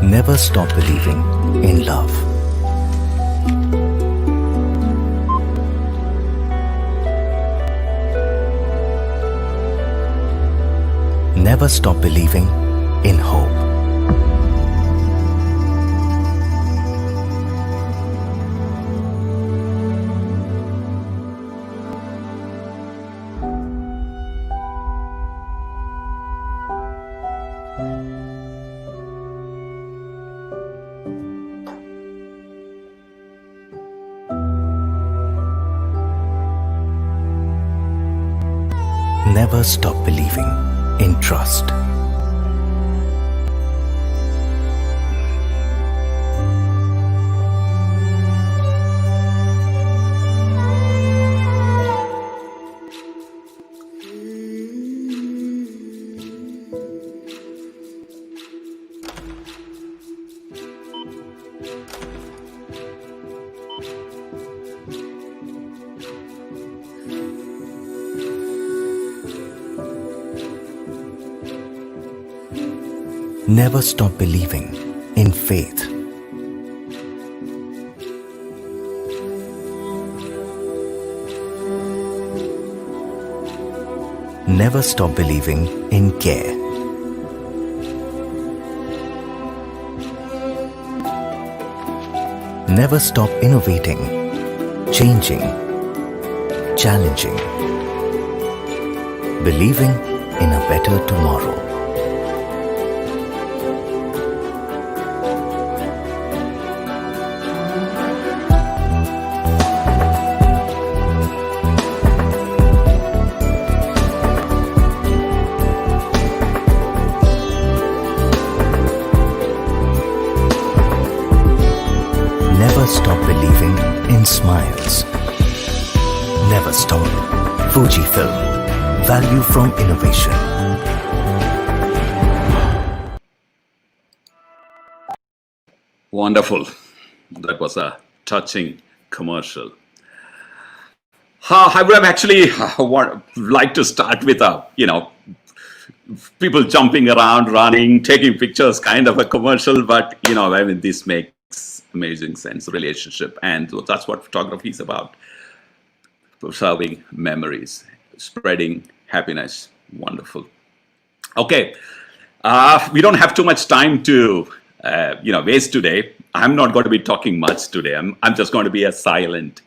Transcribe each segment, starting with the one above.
Never stop believing in love. Never stop believing in hope. Never stop believing in trust. Never stop believing in faith. Never stop believing in care. Never stop innovating, changing, challenging, believing in a better tomorrow. Never stop believing in smiles. Never stop. Fujifilm. Value from innovation. Wonderful. That was a touching commercial. I would have actually like to start with people jumping around, running, taking pictures, kind of a commercial, but I mean, this makes amazing sense, relationship, and that's what photography is about. Preserving memories, spreading happiness. Wonderful. Okay, we don't have too much time to waste today. I'm not going to be talking much today. I'm just going to be a silent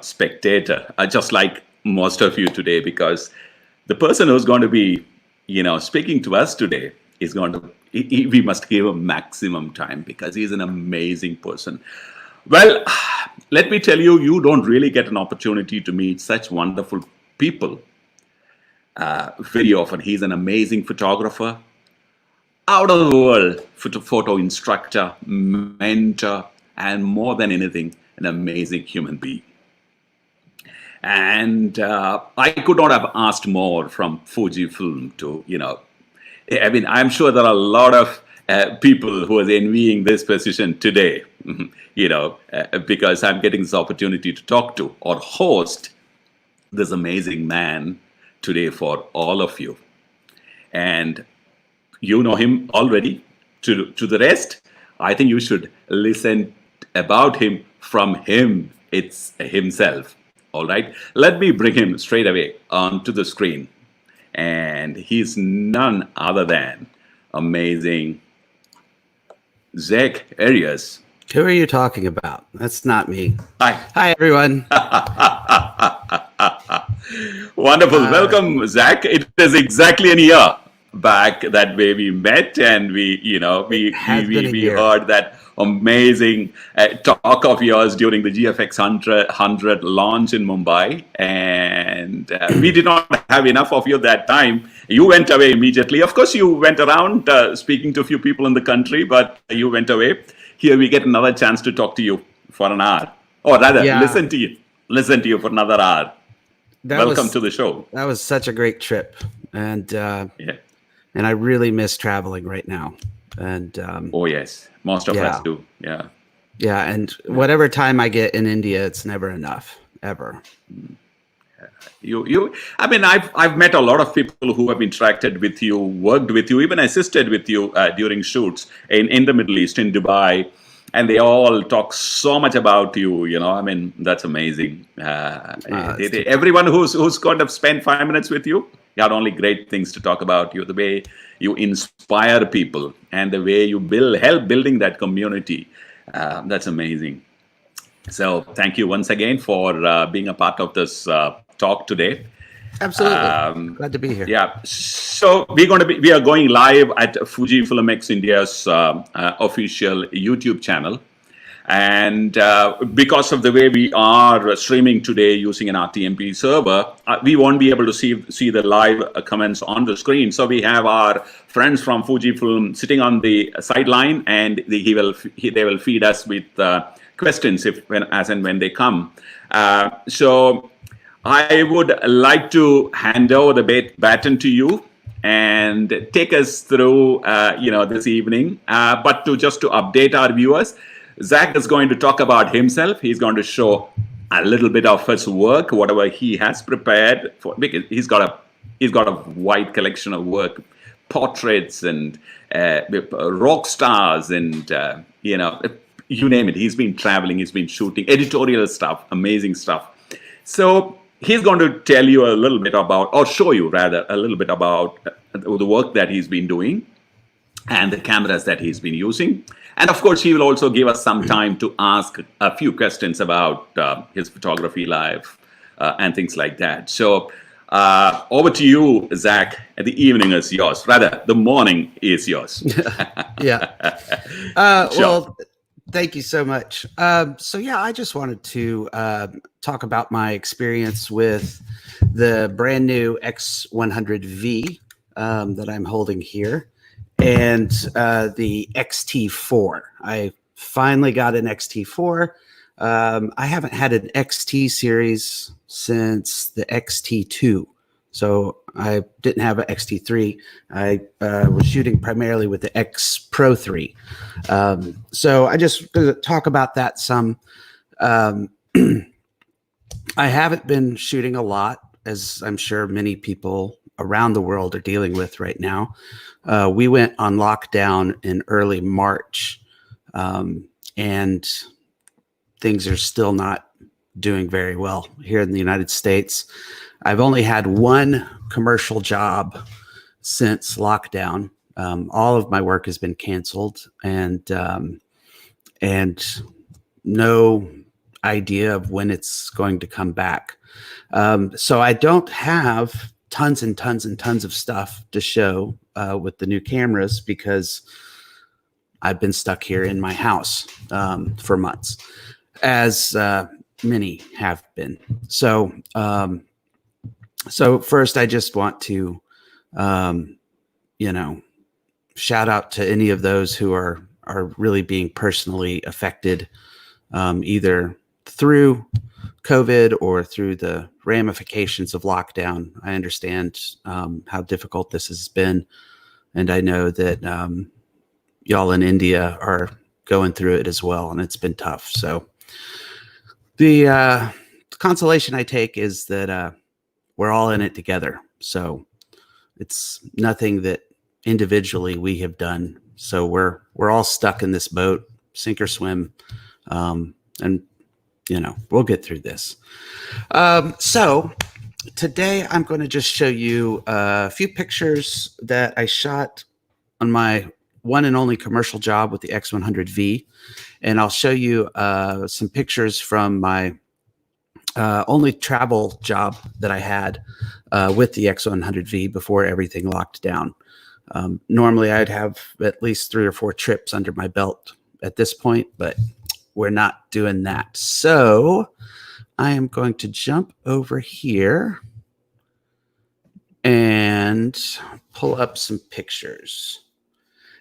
spectator, just like most of you today, because the person who's going to be speaking to us today is going to, we must give him maximum time because he's an amazing person. Well, let me tell you, you don't really get an opportunity to meet such wonderful people very often. He's an amazing photographer, out of the world photo instructor, mentor, and more than anything, an amazing human being. And I could not have asked more from Fujifilm to, I mean, I'm sure there are a lot of people who are envying this position today, because I'm getting this opportunity to talk to or host this amazing man today for all of you. And you know him already. To the rest, I think you should listen about him from him. It's himself. All right. Let me bring him straight away onto the screen. And he's none other than amazing Zack Arias. Who are you talking about? That's not me. Hi. Hi, everyone. Wonderful. Welcome, Zack. It is exactly a year back that way we met, and we heard that amazing talk of yours during the GFX 100 launch in Mumbai, and we did not have enough of you that time. You went away immediately. Of course, you went around speaking to a few people in the country, but you went away. Here we get another chance to talk to you for an hour, or rather, listen to you for another hour. Welcome to the show. That was such a great trip, and and I really miss traveling right now. And oh yes, most of us do. Yeah, and whatever time I get in India, it's never enough, ever. I mean, I've met a lot of people who have interacted with you, worked with you, even assisted with you during shoots in the Middle East, in Dubai, and they all talk so much about you. I mean, that's amazing. Everyone who's kind of spent 5 minutes with you got only great things to talk about you. The way you inspire people and the way you help building that community. That's amazing. So thank you once again for being a part of this talk today. Absolutely. Glad to be here. Yeah. So we are going live at Fujifilm X India's official YouTube channel. And because of the way we are streaming today using an RTMP server, we won't be able to see the live comments on the screen. So we have our friends from Fujifilm sitting on the sideline, and they will feed us with questions as and when they come. So I would like to hand over the baton to you and take us through this evening. But to update our viewers, Zack is going to talk about himself. He's going to show a little bit of his work, whatever he has prepared for, because he's got a wide collection of work, portraits and rock stars and you name it. He's been traveling, he's been shooting, editorial stuff, amazing stuff. So he's going to tell you a little bit about, or show you rather, a little bit about the work that he's been doing and the cameras that he's been using. And of course, he will also give us some time to ask a few questions about his photography life and things like that. So over to you, Zack. The evening is yours. Rather, the morning is yours. Yeah. Sure. Well, thank you so much. I just wanted to talk about my experience with the brand new X100V that I'm holding here, and the XT4. I finally got an XT4. I haven't had an XT series since the XT2. So I didn't have an XT3. I was shooting primarily with the X Pro 3. So I just going to talk about that some. I haven't been shooting a lot, as I'm sure many people around the world are dealing with right now. We went on lockdown in early March, and things are still not doing very well here in the United States. I've only had one commercial job since lockdown. All of my work has been canceled, and no idea of when it's going to come back. So I don't have tons and tons and tons of stuff to show with the new cameras, because I've been stuck here in my house for months, as many have been. So first, I just want to, shout out to any of those who are really being personally affected, either through COVID or through the ramifications of lockdown. I understand how difficult this has been, and I know that y'all in India are going through it as well, and it's been tough. So the consolation I take is that we're all in it together. So it's nothing that individually we have done. So we're all stuck in this boat, sink or swim, and we'll get through this. So today I'm going to just show you a few pictures that I shot on my one and only commercial job with the X100V, and I'll show you some pictures from my only travel job that I had with the X100V before everything locked down. Normally, I'd have at least 3 or 4 trips under my belt at this point, but we're not doing that. So I am going to jump over here and pull up some pictures.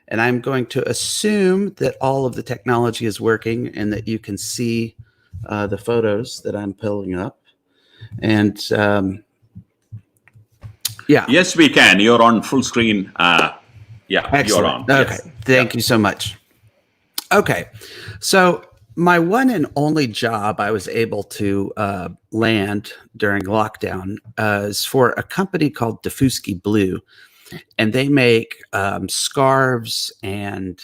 And I'm going to assume that all of the technology is working and that you can see the photos that I'm pulling up. And yeah. Yes, we can. You're on full screen. Yeah, Excellent. you're on. Okay. Yes. Thank you so much. Okay. So my one and only job I was able to land during lockdown is for a company called Diffusky Blue. And they make scarves and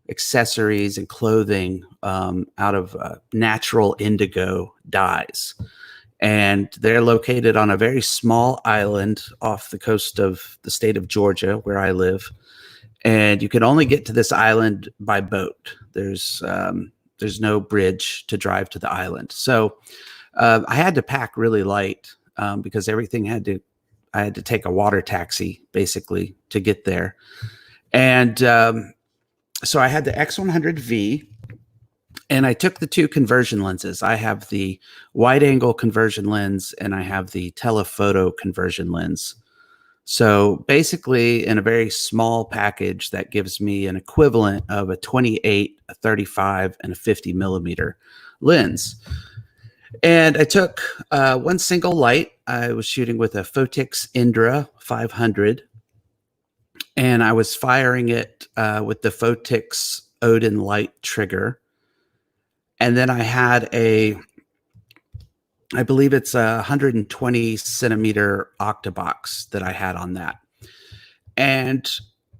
accessories and clothing out of natural indigo dyes. And they're located on a very small island off the coast of the state of Georgia, where I live. And you can only get to this island by boat. There's no bridge to drive to the island. So I had to pack really light because everything I had to take a water taxi basically to get there. And so I had the X100V and I took the 2 conversion lenses. I have the wide angle conversion lens and I have the telephoto conversion lens. So basically in a very small package that gives me an equivalent of a 28, a 35 and a 50 millimeter lens. And I took one single light. I was shooting with a Photix Indra 500 and I was firing it with the Photix Odin light trigger. And then I had I believe it's a 120 centimeter octabox that I had on that. And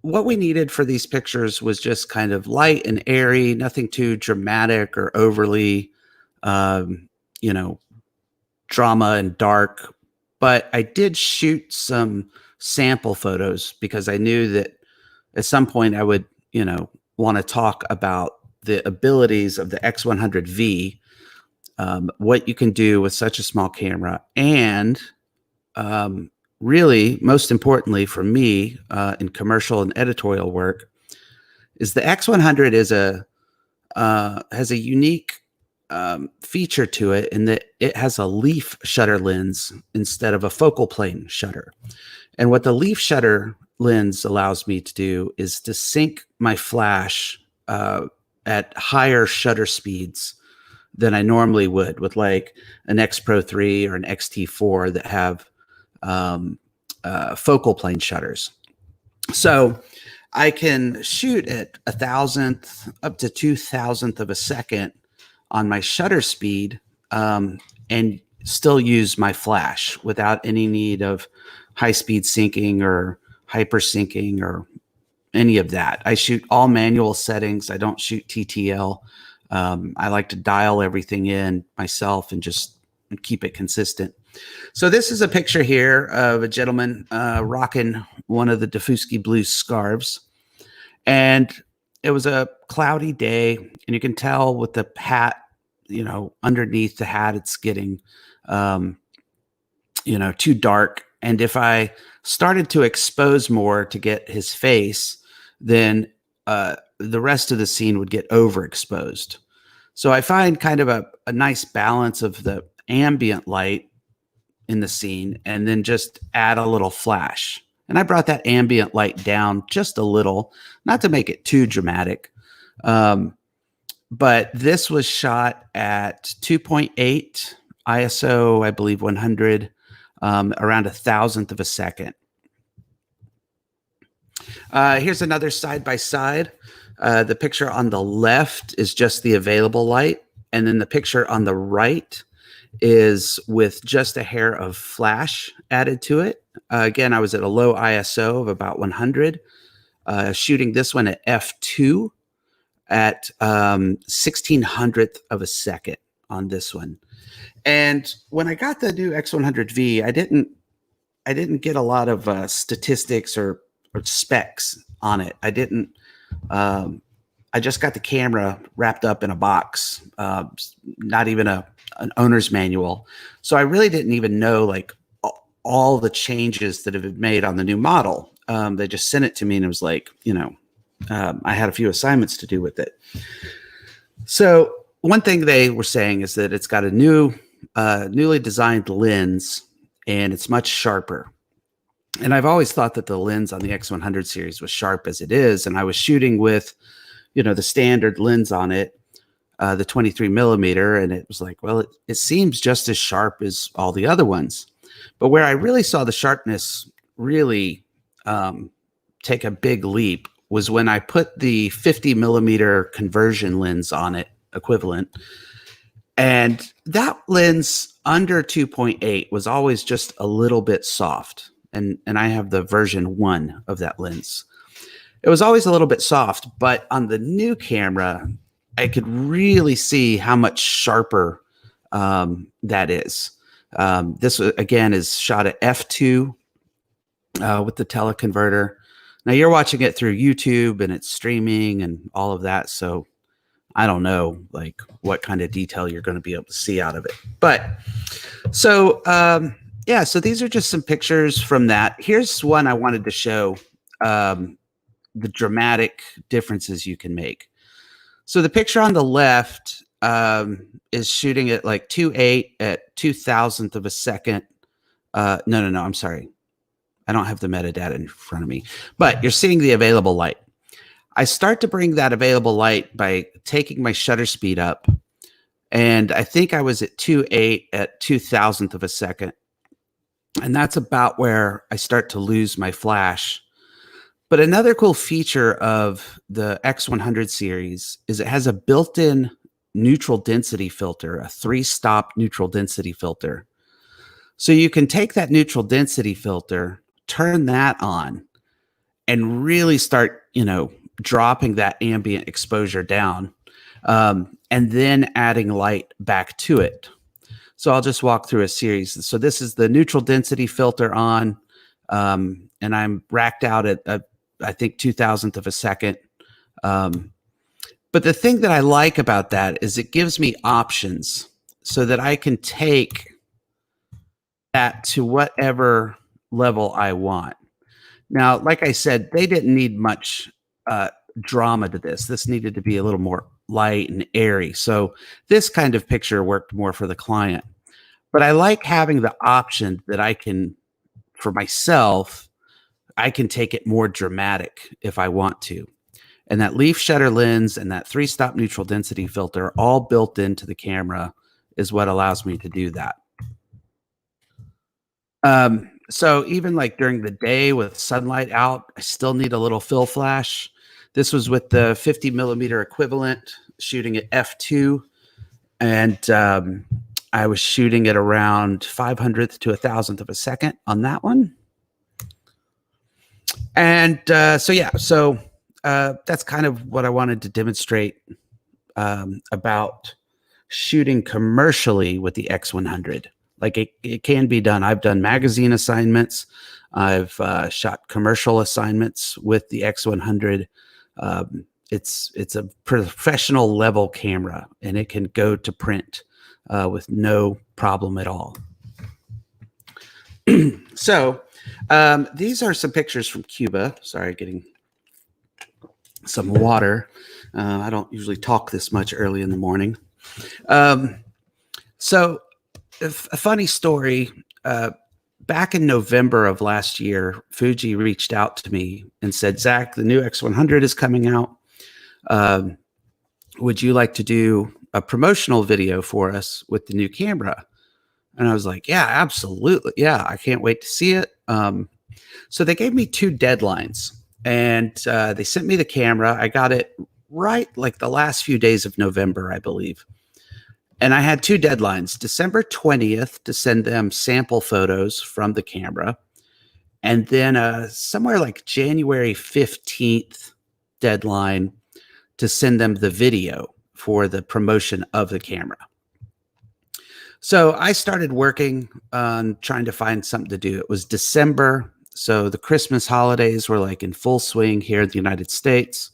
what we needed for these pictures was just kind of light and airy, nothing too dramatic or overly, drama and dark. But I did shoot some sample photos because I knew that at some point I would, want to talk about the abilities of the X100V, what you can do with such a small camera, and really, most importantly for me in commercial and editorial work, is the X100 has a unique feature to it in that it has a leaf shutter lens instead of a focal plane shutter. And what the leaf shutter lens allows me to do is to sync my flash at higher shutter speeds than I normally would with like an X Pro 3 or an XT4 that have focal plane shutters. So I can shoot at 1,000th up to 2,000th of a second on my shutter speed and still use my flash without any need of high-speed syncing or hypersyncing or any of that. I shoot all manual settings. I don't shoot TTL. I like to dial everything in myself and just keep it consistent. So this is a picture here of a gentleman rocking one of the Diffusky Blue scarves. And it was a cloudy day, and you can tell with the hat, underneath the hat, it's getting, too dark. And if I started to expose more to get his face, then the rest of the scene would get overexposed. So I find kind of a nice balance of the ambient light in the scene and then just add a little flash. And I brought that ambient light down just a little, not to make it too dramatic. But this was shot at 2.8 ISO, I believe 100, around 1,000th of a second. Here's another side-by-side. The picture on the left is just the available light. And then the picture on the right is with just a hair of flash added to it. Again, I was at a low ISO of about 100, shooting this one at f2 at 1/1600th of a second on this one. And when I got the new X100V, I didn't get a lot of statistics or specs on it. I didn't. I just got the camera wrapped up in a box, not even a an owner's manual. So I really didn't even know like all the changes that have been made on the new model. They just sent it to me and it was like, I had a few assignments to do with it. So one thing they were saying is that it's got a newly designed lens and it's much sharper. And I've always thought that the lens on the X100 series was sharp as it is. And I was shooting with, the standard lens on it, the 23 millimeter. And it was like, well, it seems just as sharp as all the other ones. But where I really saw the sharpness really take a big leap was when I put the 50 millimeter conversion lens on it, equivalent. And that lens under 2.8 was always just a little bit soft. And I have the version 1 of that lens. It was always a little bit soft, but on the new camera, I could really see how much sharper that is. This again is shot at f2 with the teleconverter. Now you're watching it through YouTube and it's streaming and all of that. So I don't know like what kind of detail you're going to be able to see out of it. But so yeah, so these are just some pictures from that. Here's one I wanted to show the dramatic differences you can make. So the picture on the left is shooting at like 2.8 at 2,000th of a second. No, I'm sorry. I don't have the metadata in front of me, but you're seeing the available light. I start to bring that available light by taking my shutter speed up. And I think I was at 2.8 at 2,000th of a second. And that's about where I start to lose my flash. But another cool feature of the X100 series is it has a built-in neutral density filter, a 3-stop neutral density filter. So you can take that neutral density filter, turn that on, and really start, dropping that ambient exposure down, and then adding light back to it. So I'll just walk through a series. So this is the neutral density filter on, and I'm racked out at, I think, 2,000th of a second. But the thing that I like about that is it gives me options so that I can take that to whatever level I want. Now, like I said, they didn't need much drama to this. This needed to be a little more light and airy. So this kind of picture worked more for the client. But I like having the option that I can, for myself, I can take it more dramatic if I want to. And that leaf shutter lens and that 3-stop neutral density filter all built into the camera is what allows me to do that. So even like during the day with sunlight out, I still need a little fill flash. This was with the 50 millimeter equivalent shooting at f2. And I was shooting at around 500th to 1,000th of a second on that one. And so that's kind of what I wanted to demonstrate about shooting commercially with the X100. Like it can be done. I've done magazine assignments. I've shot commercial assignments with the X100. It's a professional level camera and it can go to print with no problem at all. So these are some pictures from Cuba. Sorry, getting some water. I don't usually talk this much early in the morning. So a funny story. Back in November of last year, Fuji reached out to me and said, Zach, the new X100 is coming out. Would you like to do a promotional video for us with the new camera? And I was like, yeah, absolutely. Yeah, I can't wait to see it. So they gave me 2 deadlines and they sent me the camera. I got it right like the last few days of November, I believe. And I had 2 deadlines, December 20th to send them sample photos from the camera. And then somewhere like January 15th deadline to send them the video for the promotion of the camera. So I started working on trying to find something to do. It was December. So the Christmas holidays were like in full swing here in the United States.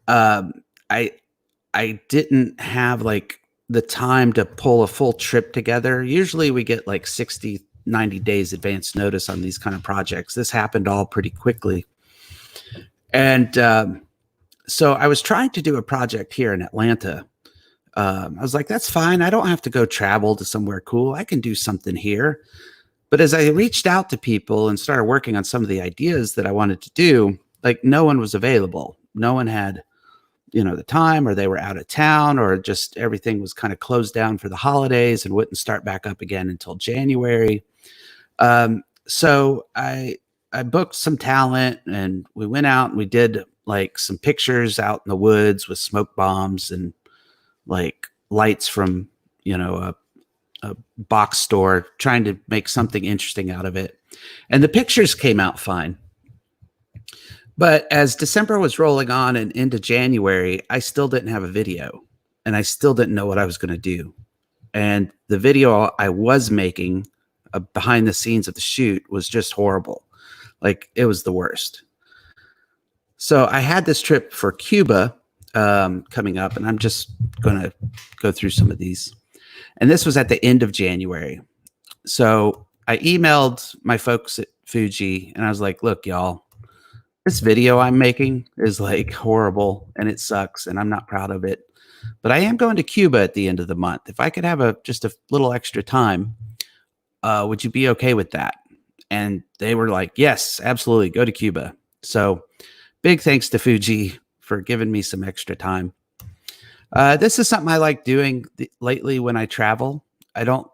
I didn't have like the time to pull a full trip together. Usually we get like 60, 90 days advance notice on these kind of projects. This happened all pretty quickly. And so I was trying to do a project here in Atlanta. I was like, that's fine. I don't have to go travel to somewhere cool. I can do something here. But as I reached out to people and started working on some of the ideas that I wanted to do, like no one was available. No one had, the time, or they were out of town, or just everything was kind of closed down for the holidays and wouldn't start back up again until January. So I booked some talent, and we went out and we did like some pictures out in the woods with smoke bombs and like lights from, a box store, trying to make something interesting out of it. And the pictures came out fine. But as December was rolling on and into January, I still didn't have a video, and I still didn't know what I was going to do. And the video I was making behind the scenes of the shoot was just horrible. Like, it was the worst. So I had this trip for Cuba coming up, and I'm just going to go through some of these. And this was at the end of January. So I emailed my folks at Fuji, and I was like, look, y'all, this video I'm making is like horrible, and it sucks, and I'm not proud of it. But I am going to Cuba at the end of the month. If I could have just a little extra time, would you be okay with that? And they were like, yes, absolutely, go to Cuba. So big thanks to Fuji for giving me some extra time. This is something I like doing lately when I travel. I don't,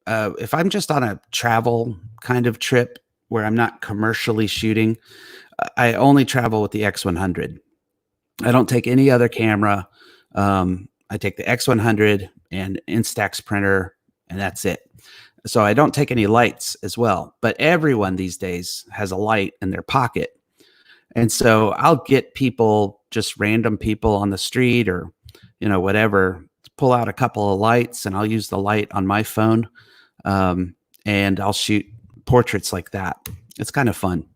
if I'm just on a travel kind of trip where I'm not commercially shooting, I only travel with the X100. I don't take any other camera. I take the X100 and Instax printer, and that's it. So I don't take any lights as well. But everyone these days has a light in their pocket. And so I'll get people, just random people on the street or, whatever, pull out a couple of lights, and I'll use the light on my phone. And I'll shoot portraits like that. It's kind of fun.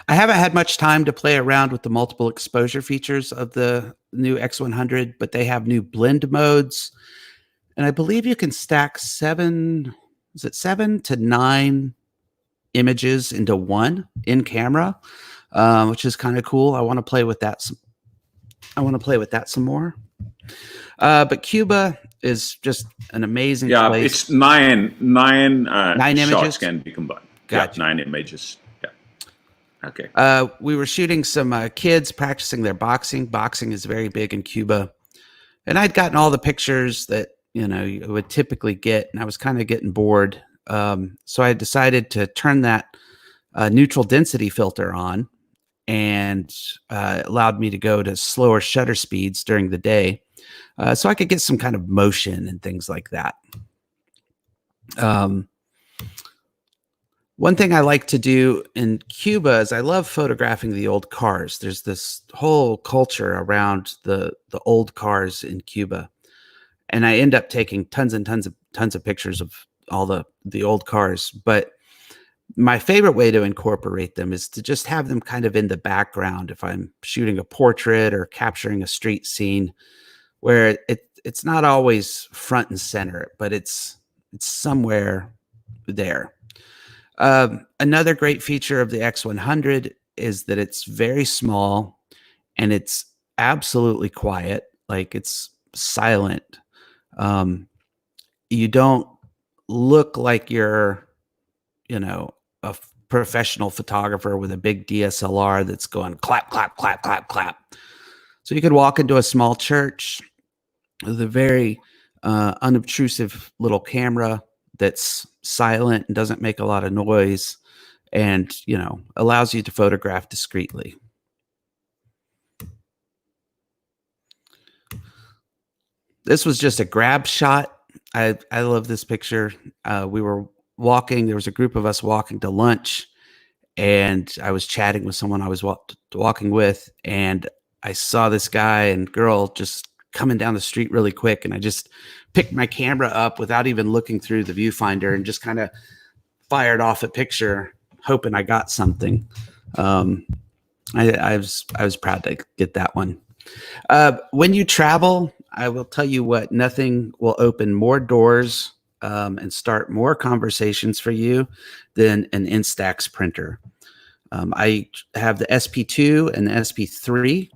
I haven't had much time to play around with the multiple exposure features of the new X100, but they have new blend modes. And I believe you can stack 7 to 9 images into one in camera, which is kind of cool. I want to play with that some more. But Cuba is just an amazing place. It's nine images shots can be combined. Gotcha. 9 images. Okay. We were shooting some kids practicing their boxing. Boxing is very big in Cuba. And I'd gotten all the pictures that, you would typically get, and I was kind of getting bored. So I decided to turn that neutral density filter on, and allowed me to go to slower shutter speeds during the day. So I could get some kind of motion and things like that. One thing I like to do in Cuba is I love photographing the old cars. There's this whole culture around the old cars in Cuba. And I end up taking tons and tons of pictures of all the old cars. But my favorite way to incorporate them is to just have them kind of in the background if I'm shooting a portrait or capturing a street scene, where it's not always front and center, but it's somewhere there. Another great feature of the X100 is that it's very small and it's absolutely quiet. Like, it's silent. You don't look like you're, a professional photographer with a big DSLR that's going clap, clap, clap, clap, clap. So you could walk into a small church with a very unobtrusive little camera that's silent and doesn't make a lot of noise, and allows you to photograph discreetly. This was just a grab shot. I love this picture. We were walking. There was a group of us walking to lunch, and I was chatting with someone I was walking with, and I saw this guy and girl just coming down the street really quick, and I just picked my camera up without even looking through the viewfinder and just kind of fired off a picture, hoping I got something. I was proud to get that one. When you travel, I will tell you what, nothing will open more doors and start more conversations for you than an Instax printer. I have the SP2 and the SP3.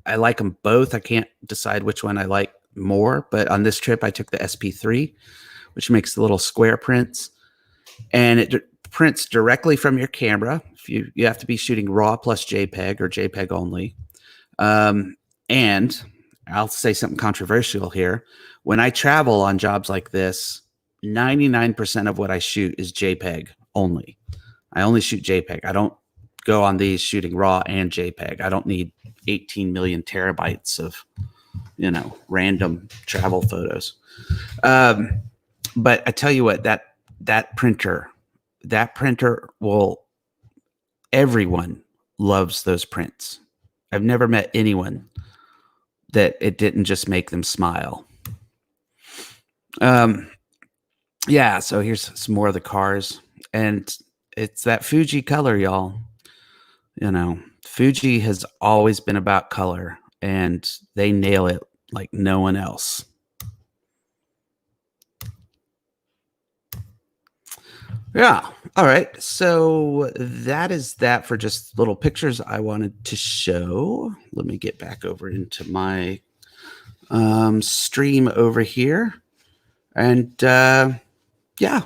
I like them both. I can't decide which one I like more, but on this trip I took the SP3, which makes the little square prints, and it prints directly from your camera. If you have to be shooting RAW plus JPEG or JPEG only. And I'll say something controversial here. When I travel on jobs like this, 99% of what I shoot is JPEG only. I only shoot JPEG. I don't go on these shooting RAW and JPEG. I don't need 18 million terabytes of, random travel photos. But I tell you what, that printer will, everyone loves those prints. I've never met anyone that it didn't just make them smile. Yeah, so here's some more of the cars, and it's that Fuji color, y'all. Fuji has always been about color, and they nail it like no one else. Yeah. All right. So that is that for just little pictures I wanted to show. Let me get back over into my stream over here. And yeah.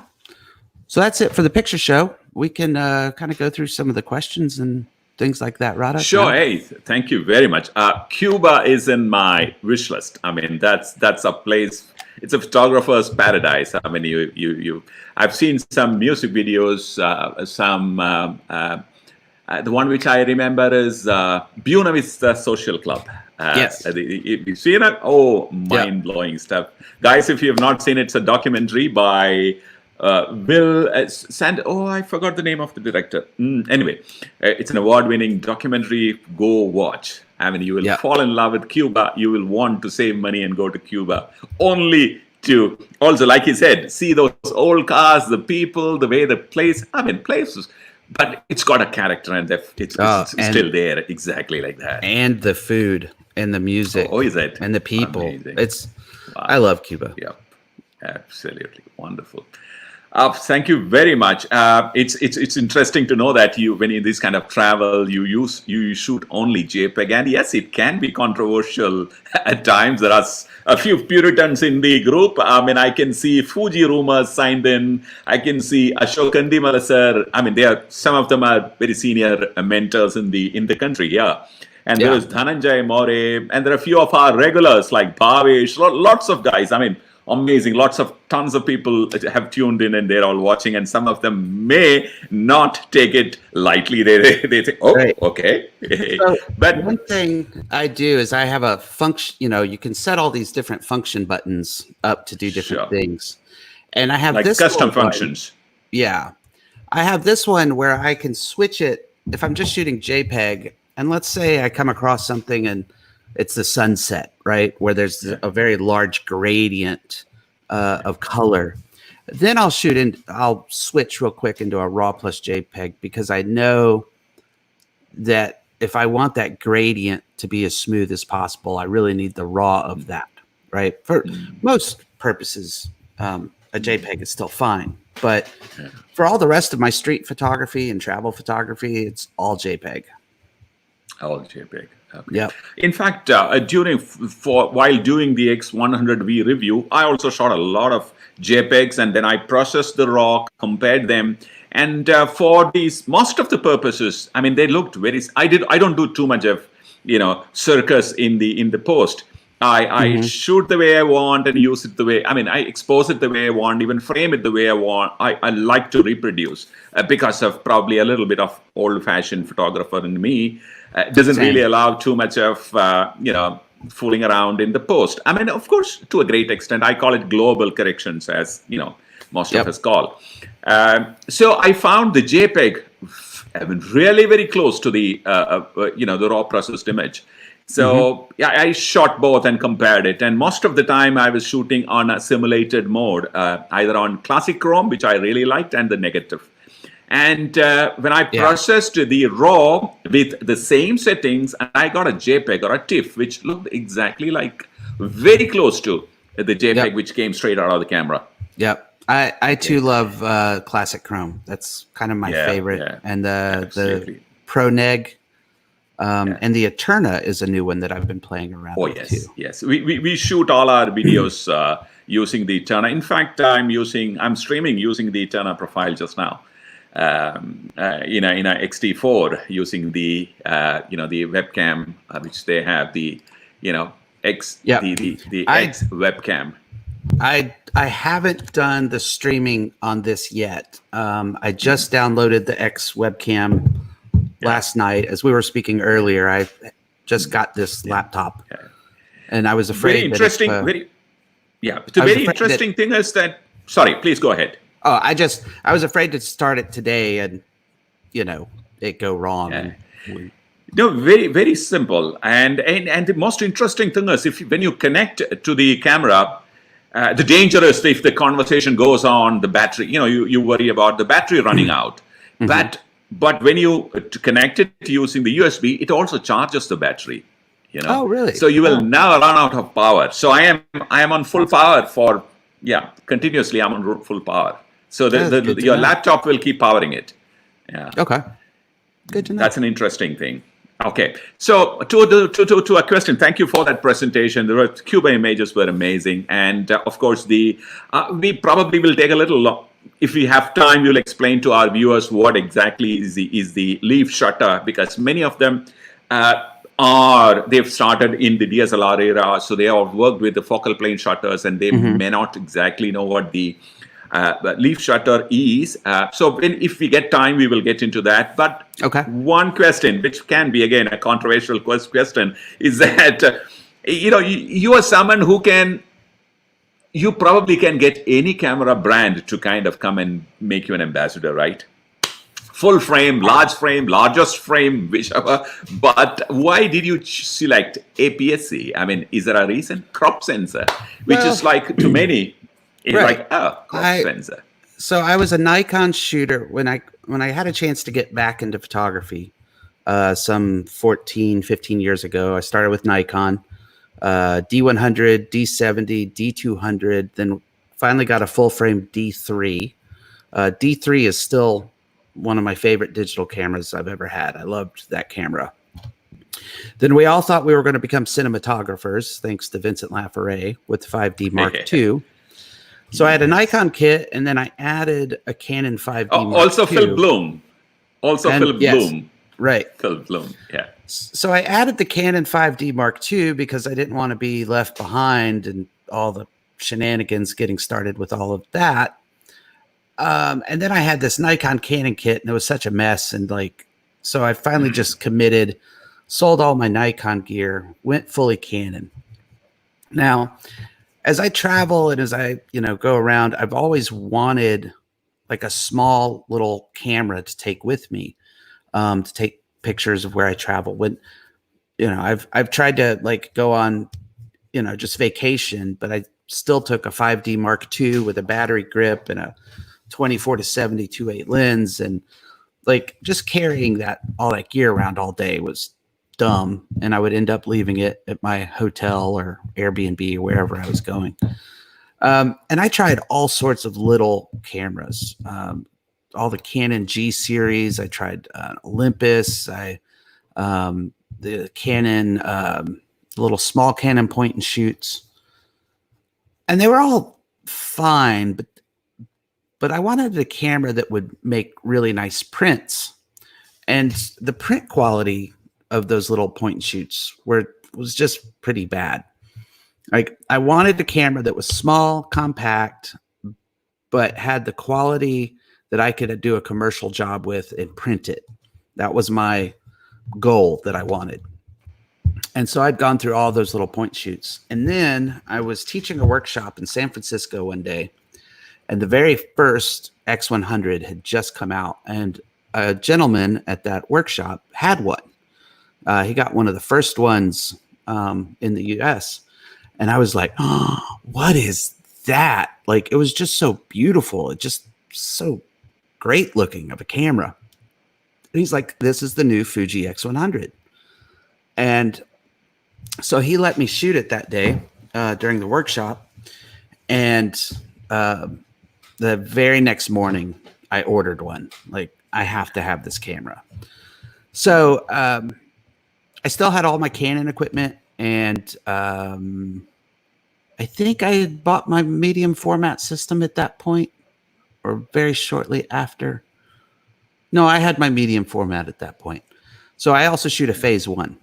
So that's it for the picture show. We can kind of go through some of the questions and things like that, Radha. Sure. Hey, thank you very much. Cuba is in my wish list. I mean, that's a place. It's a photographer's paradise. I mean, I've seen some music videos. The one which I remember is Buena Vista Social Club. Yes. You've seen it? Oh, mind-blowing stuff. Guys, if you have not seen it, it's a documentary by Will I forgot the name of the director. Anyway, it's an award-winning documentary. Go watch. I mean, you will fall in love with Cuba. You will want to save money and go to Cuba. Only to also, like you said, see those old cars, the people, the way the place. I mean, places. But it's got a character, and it's still there, exactly like that. And the food and the music. Oh, is it? And the people. Amazing. Wow. I love Cuba. Yeah, absolutely wonderful. Thank you very much. It's interesting to know that when in this kind of travel, you shoot only JPEG, and yes, it can be controversial at times. There are a few Puritans in the group. I mean, I can see Fuji rumors signed in. I can see Ashok Kandimala sir. I mean, some of them are very senior mentors in the country. Yeah. And there is Dhananjay More, and there are a few of our regulars like Bhavesh, lots of guys. I mean, amazing. Tons of people have tuned in, and they're all watching, and some of them may not take it lightly. They say, oh, right. Okay. So but one thing I do is I have a function, you can set all these different function buttons up to do different things. And I have this custom functions. Yeah. I have this one where I can switch it if I'm just shooting JPEG, and let's say I come across something and it's the sunset, right? Where there's a very large gradient of color. Then I'll switch real quick into a RAW plus JPEG, because I know that if I want that gradient to be as smooth as possible, I really need the RAW of that, right? For most purposes, a JPEG is still fine. But for all the rest of my street photography and travel photography, it's all JPEG. All JPEG. Okay. Yeah. In fact, while doing the X100V review, I also shot a lot of JPEGs, and then I processed the RAW, compared them, and for most of the purposes, I mean, they looked very. I don't do too much of circus in the post. I shoot the way I want and use it the way. I mean, I expose it the way I want, even frame it the way I want. I like to reproduce because of probably a little bit of old-fashioned photographer in me. Doesn't really allow too much of fooling around in the post. I mean, of course, to a great extent, I call it global corrections, as most of us call. So I found the JPEG really very close to the the raw processed image. So I shot both and compared it, and most of the time I was shooting on a simulated mode, either on classic chrome, which I really liked, and the negative. And when I processed the RAW with the same settings, I got a JPEG or a TIFF, which looked exactly like, very close to the JPEG, which came straight out of the camera. Yep. I too love classic Chrome. That's kind of my favorite. Yeah. And the Pro Neg and the Eterna is a new one that I've been playing around with too. Yes. We shoot all our videos using the Eterna. In fact, I'm streaming using the Eterna profile just now. In a XT4 using the the webcam which they have, the X webcam. I haven't done the streaming on this yet. I just downloaded the X webcam last night. As we were speaking earlier, I just got this laptop, and I was afraid. Very interesting. The very interesting thing is that. Sorry, please go ahead. Oh, I was afraid to start it today and, it go wrong. No, very, very simple. And the most interesting thing is when you connect to the camera, the danger is if the conversation goes on, the battery, you worry about the battery running out. But when you connect it using the USB, it also charges the battery. Oh, really? So you will never run out of power. So I am on full power continuously. I'm on full power. So your laptop will keep powering it. Yeah. Okay. Good to know. That's an interesting thing. Okay. So to a question, thank you for that presentation. The Cuba images were amazing, and of course we probably will take a little. If we have time, we'll explain to our viewers what exactly is the leaf shutter, because many of them they've started in the DSLR era, so they have worked with the focal plane shutters, and they may not exactly know what the leaf shutter is. So if we get time, we will get into that. But one question, which can be again a controversial question, is that you are someone who you probably can get any camera brand to kind of come and make you an ambassador, right? Full frame, largest frame, whichever. But why did you select APS-C? I mean, is there a reason? Crop sensor, which is like to many. It's like, crop sensor. So I was a Nikon shooter when I had a chance to get back into photography some 14, 15 years ago. I started with Nikon, D100, D70, D200, then finally got a full frame D3. D3 is still one of my favorite digital cameras I've ever had. I loved that camera. Then we all thought we were going to become cinematographers, thanks to Vincent Laforet with the 5D Mark II. So I had a Nikon kit, and then I added a Canon 5D Mark II. Also Phil Bloom. Bloom. Right. Phil Bloom, yeah. So I added the Canon 5D Mark II because I didn't want to be left behind and all the shenanigans getting started with all of that. And then I had this Nikon Canon kit, and it was such a mess. And so I finally just committed, sold all my Nikon gear, went fully Canon. Now, as I travel and as I, go around, I've always wanted like a small little camera to take with me, to take pictures of where I travel. When, I've tried to go on, just vacation, but I still took a 5D Mark II with a battery grip and a 24-70 2.8 lens, and just carrying all that gear around all day was dumb, and I would end up leaving it at my hotel or Airbnb or wherever I was going. And I tried all sorts of little cameras, all the Canon G series. I tried Olympus, the Canon, little small Canon point and shoots, and they were all fine, but I wanted a camera that would make really nice prints, and the print quality of those little point and shoots was just pretty bad. I wanted a camera that was small, compact, but had the quality that I could do a commercial job with and print it. That was my goal that I wanted. And so I'd gone through all those little point shoots. And then I was teaching a workshop in San Francisco one day, and the very first X100 had just come out, and a gentleman at that workshop had one. He got one of the first ones in the US. And I was like, oh, what is that? It was just so beautiful. It just so great looking of a camera. And he's like, this is the new Fuji X100. And so he let me shoot it that day during the workshop. And the very next morning, I ordered one. Like, I have to have this camera. So I still had all my Canon equipment, and I think I had bought my medium format system at that point, or very shortly after. No, I had my medium format at that point. So I also shoot a phase 1.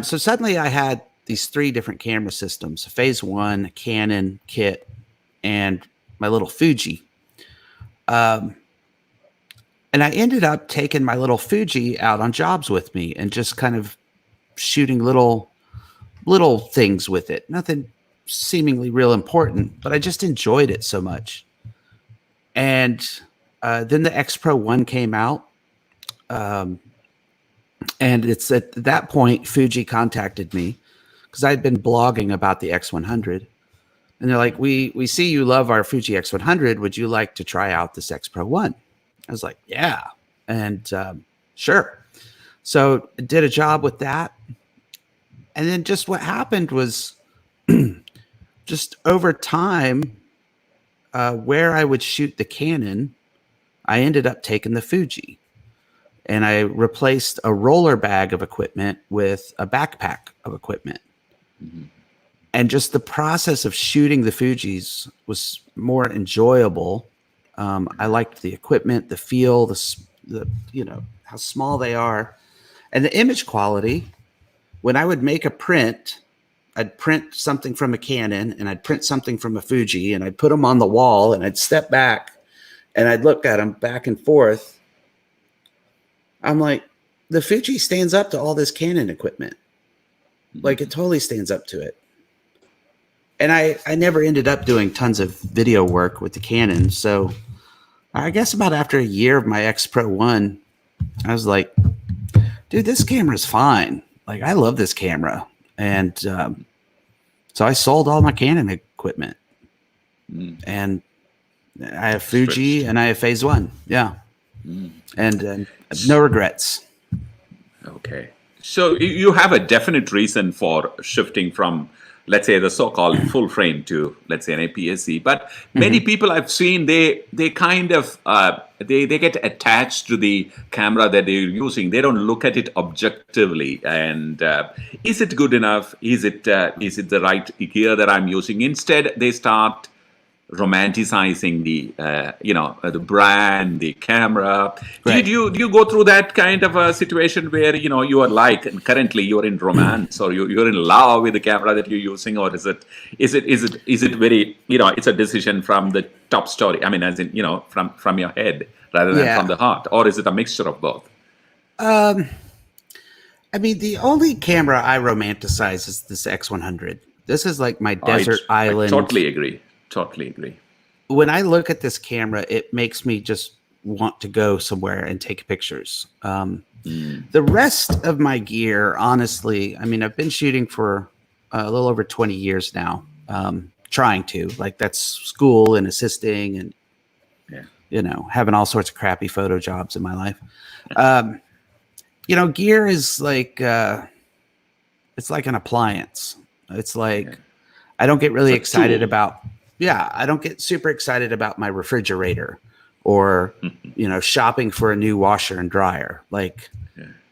So suddenly I had these 3 different camera systems: a phase 1, a Canon kit, and my little Fuji. And I ended up taking my little Fuji out on jobs with me and just kind of shooting little things with it. Nothing seemingly real important, but I just enjoyed it so much. And then the X Pro 1 came out. And it's at that point, Fuji contacted me because I had been blogging about the X100. And they're like, we see you love our Fuji X100. Would you like to try out this X Pro 1? I was like, yeah. And sure. So I did a job with that. And then just what happened was just over time, where I would shoot the Canon, I ended up taking the Fuji. And I replaced a roller bag of equipment with a backpack of equipment. Mm-hmm. And just the process of shooting the Fujis was more enjoyable. I liked the equipment, the feel, the how small they are, and the image quality. When I would make a print, I'd print something from a Canon and I'd print something from a Fuji, and I'd put them on the wall, and I'd step back and I'd look at them back and forth. I'm like, the Fuji stands up to all this Canon equipment. Like, it totally stands up to it. And I never ended up doing tons of video work with the Canon. So I guess about after a year of my X Pro 1, I was like, dude, this camera's fine. Like, I love this camera. And so I sold all my Canon equipment. And I have Fuji and I have phase 1. Yeah. And no regrets. Okay. So you have a definite reason for shifting from, let's say, the so-called full frame to, let's say, an APS-C. But many people I've seen, they kind of, they get attached to the camera that they're using. They don't look at it objectively. And is it good enough? Is it the right gear that I'm using? Instead, they start romanticizing the brand, the camera. Right. Do you go through that kind of a situation where you are like, and currently you're in romance, or you're in love with the camera that you're using, or is it very it's a decision from the top story? I mean, as in from your head rather than from the heart, or is it a mixture of both? I mean, the only camera I romanticize is this X100. This is like my desert island. I totally agree. Totally agree. When I look at this camera, it makes me just want to go somewhere and take pictures. The rest of my gear, honestly, I mean, I've been shooting for a little over 20 years now, trying to. Like, that's school and assisting and, having all sorts of crappy photo jobs in my life. Gear is like, it's like an appliance. It's like, I don't get really excited about... I don't get super excited about my refrigerator or, shopping for a new washer and dryer.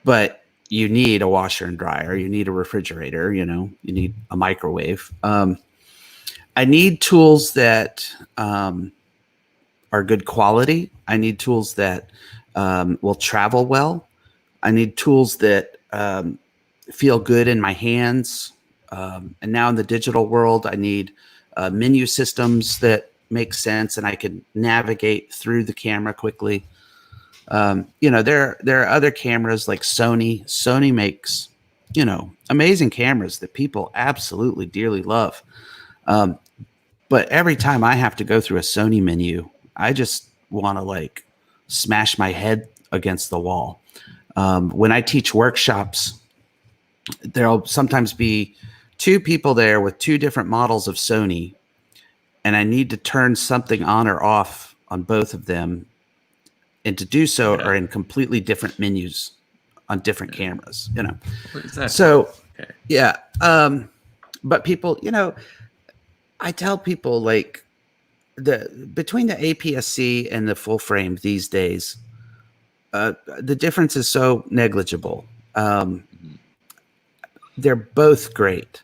But you need a washer and dryer. You need a refrigerator, you need a microwave. I need tools that are good quality. I need tools that will travel well. I need tools that feel good in my hands. And now in the digital world, I need menu systems that make sense and I can navigate through the camera quickly. There are other cameras like Sony. Sony makes, amazing cameras that people absolutely dearly love. But every time I have to go through a Sony menu, I just want to smash my head against the wall. When I teach workshops, there'll sometimes be 2 people there with 2 different models of Sony, and I need to turn something on or off on both of them. and to do so are in completely different menus on different cameras, you know. Exactly. So Okay. yeah, but people, you know, I tell people like between the APS-C and the full frame these days, the difference is so negligible. They're both great.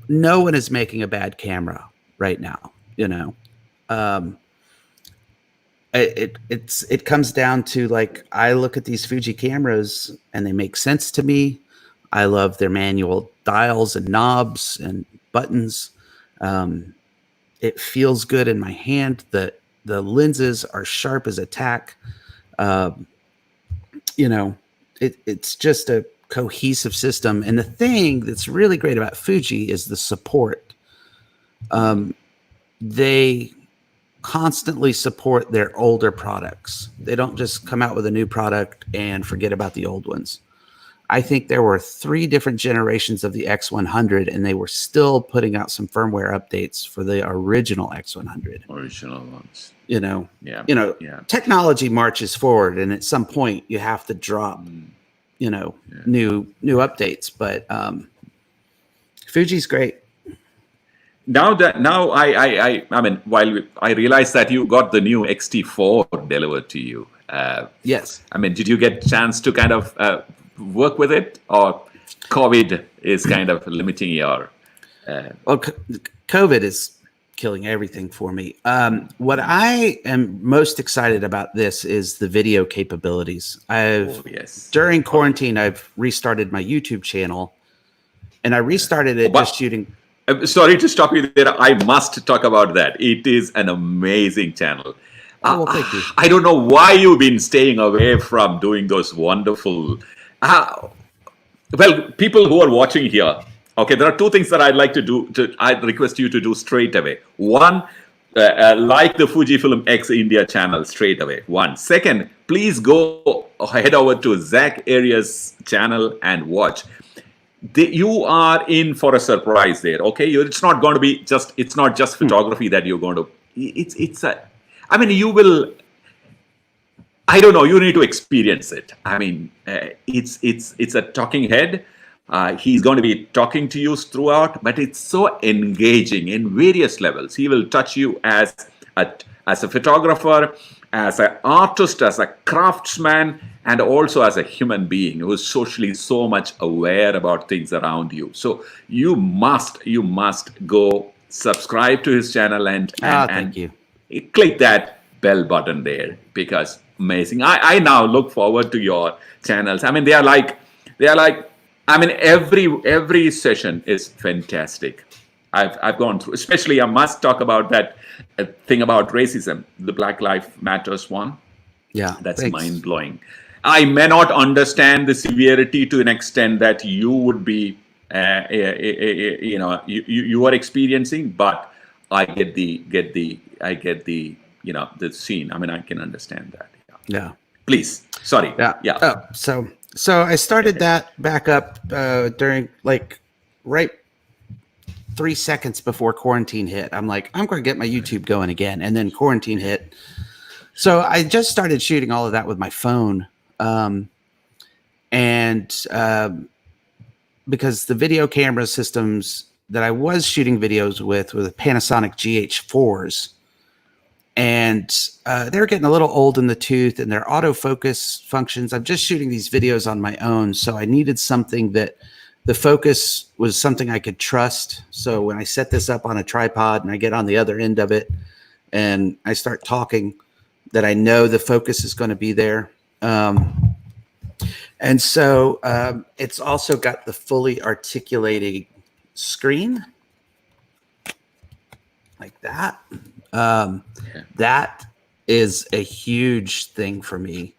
No one is making a bad camera right now, you know. It comes down to, like, I look at these Fuji cameras and they make sense to me. I love their manual dials and knobs and buttons. It feels good in my hand. The lenses are sharp as a tack. You know, it's just a cohesive system. And the thing that's really great about Fuji is the support. They constantly support their older products. They don't just come out with a new product and forget about the old ones. I think there were 3 different generations of the X100, and they were still putting out some firmware updates for the original X100. Original ones. You know, Yeah. technology marches forward, and at some point you have to drop, you know, new updates. But Fuji's great. Now I mean, while I realized that you got the new XT4 delivered to you. Yes. I mean, did you get a chance to kind of work with it, or COVID is kind of limiting your? Well, COVID is killing everything for me. What I am most excited about this is the video capabilities. During quarantine, I've restarted my YouTube channel, and I restarted it just shooting. Sorry to stop you there. I must talk about that. It is an amazing channel. Oh, well, thank you. I don't know why you've been staying away from doing those wonderful. Well, people who are watching here, okay, there are 2 things that I'd like to do. I'd request you to do straight away. One, like the Fujifilm X India channel straight away. One. Second, please go head over to Zack Arias' channel and watch. You are in for a surprise there, okay? It's not going to be just, it's not just photography that you're going to, I mean, you will, I don't know, you need to experience it. I mean, it's a talking head. He's going to be talking to you throughout, but it's so engaging in various levels. He will touch you as a photographer, as an artist, as a craftsman, and also as a human being who is socially so much aware about things around you. So you must go subscribe to his channel and thank you. Click that bell button there, because amazing. I now look forward to your channels. I mean, they are like, I mean, every session is fantastic. I've gone through, especially I must talk about that thing about racism, the Black Lives Matters one. Yeah, that's mind blowing. I may not understand the severity to an extent that you would be, you know, you are experiencing, but I get the you know, the scene. I mean, I can understand that. Yeah. Please, sorry. Yeah. Oh, so I started that back up during, like, right 3 seconds before quarantine hit. I'm like, I'm going to get my YouTube going again, and then quarantine hit. So I just started shooting all of that with my phone. Because the video camera systems that I was shooting videos with were the Panasonic GH4s, and they're getting a little old in the tooth, and their autofocus functions. I'm just shooting these videos on my own, so I needed something that the focus was something I could trust. So when I set this up on a tripod and I get on the other end of it and I start talking, that I know the focus is going to be there. And so it's also got the fully articulating screen like that. That is a huge thing for me.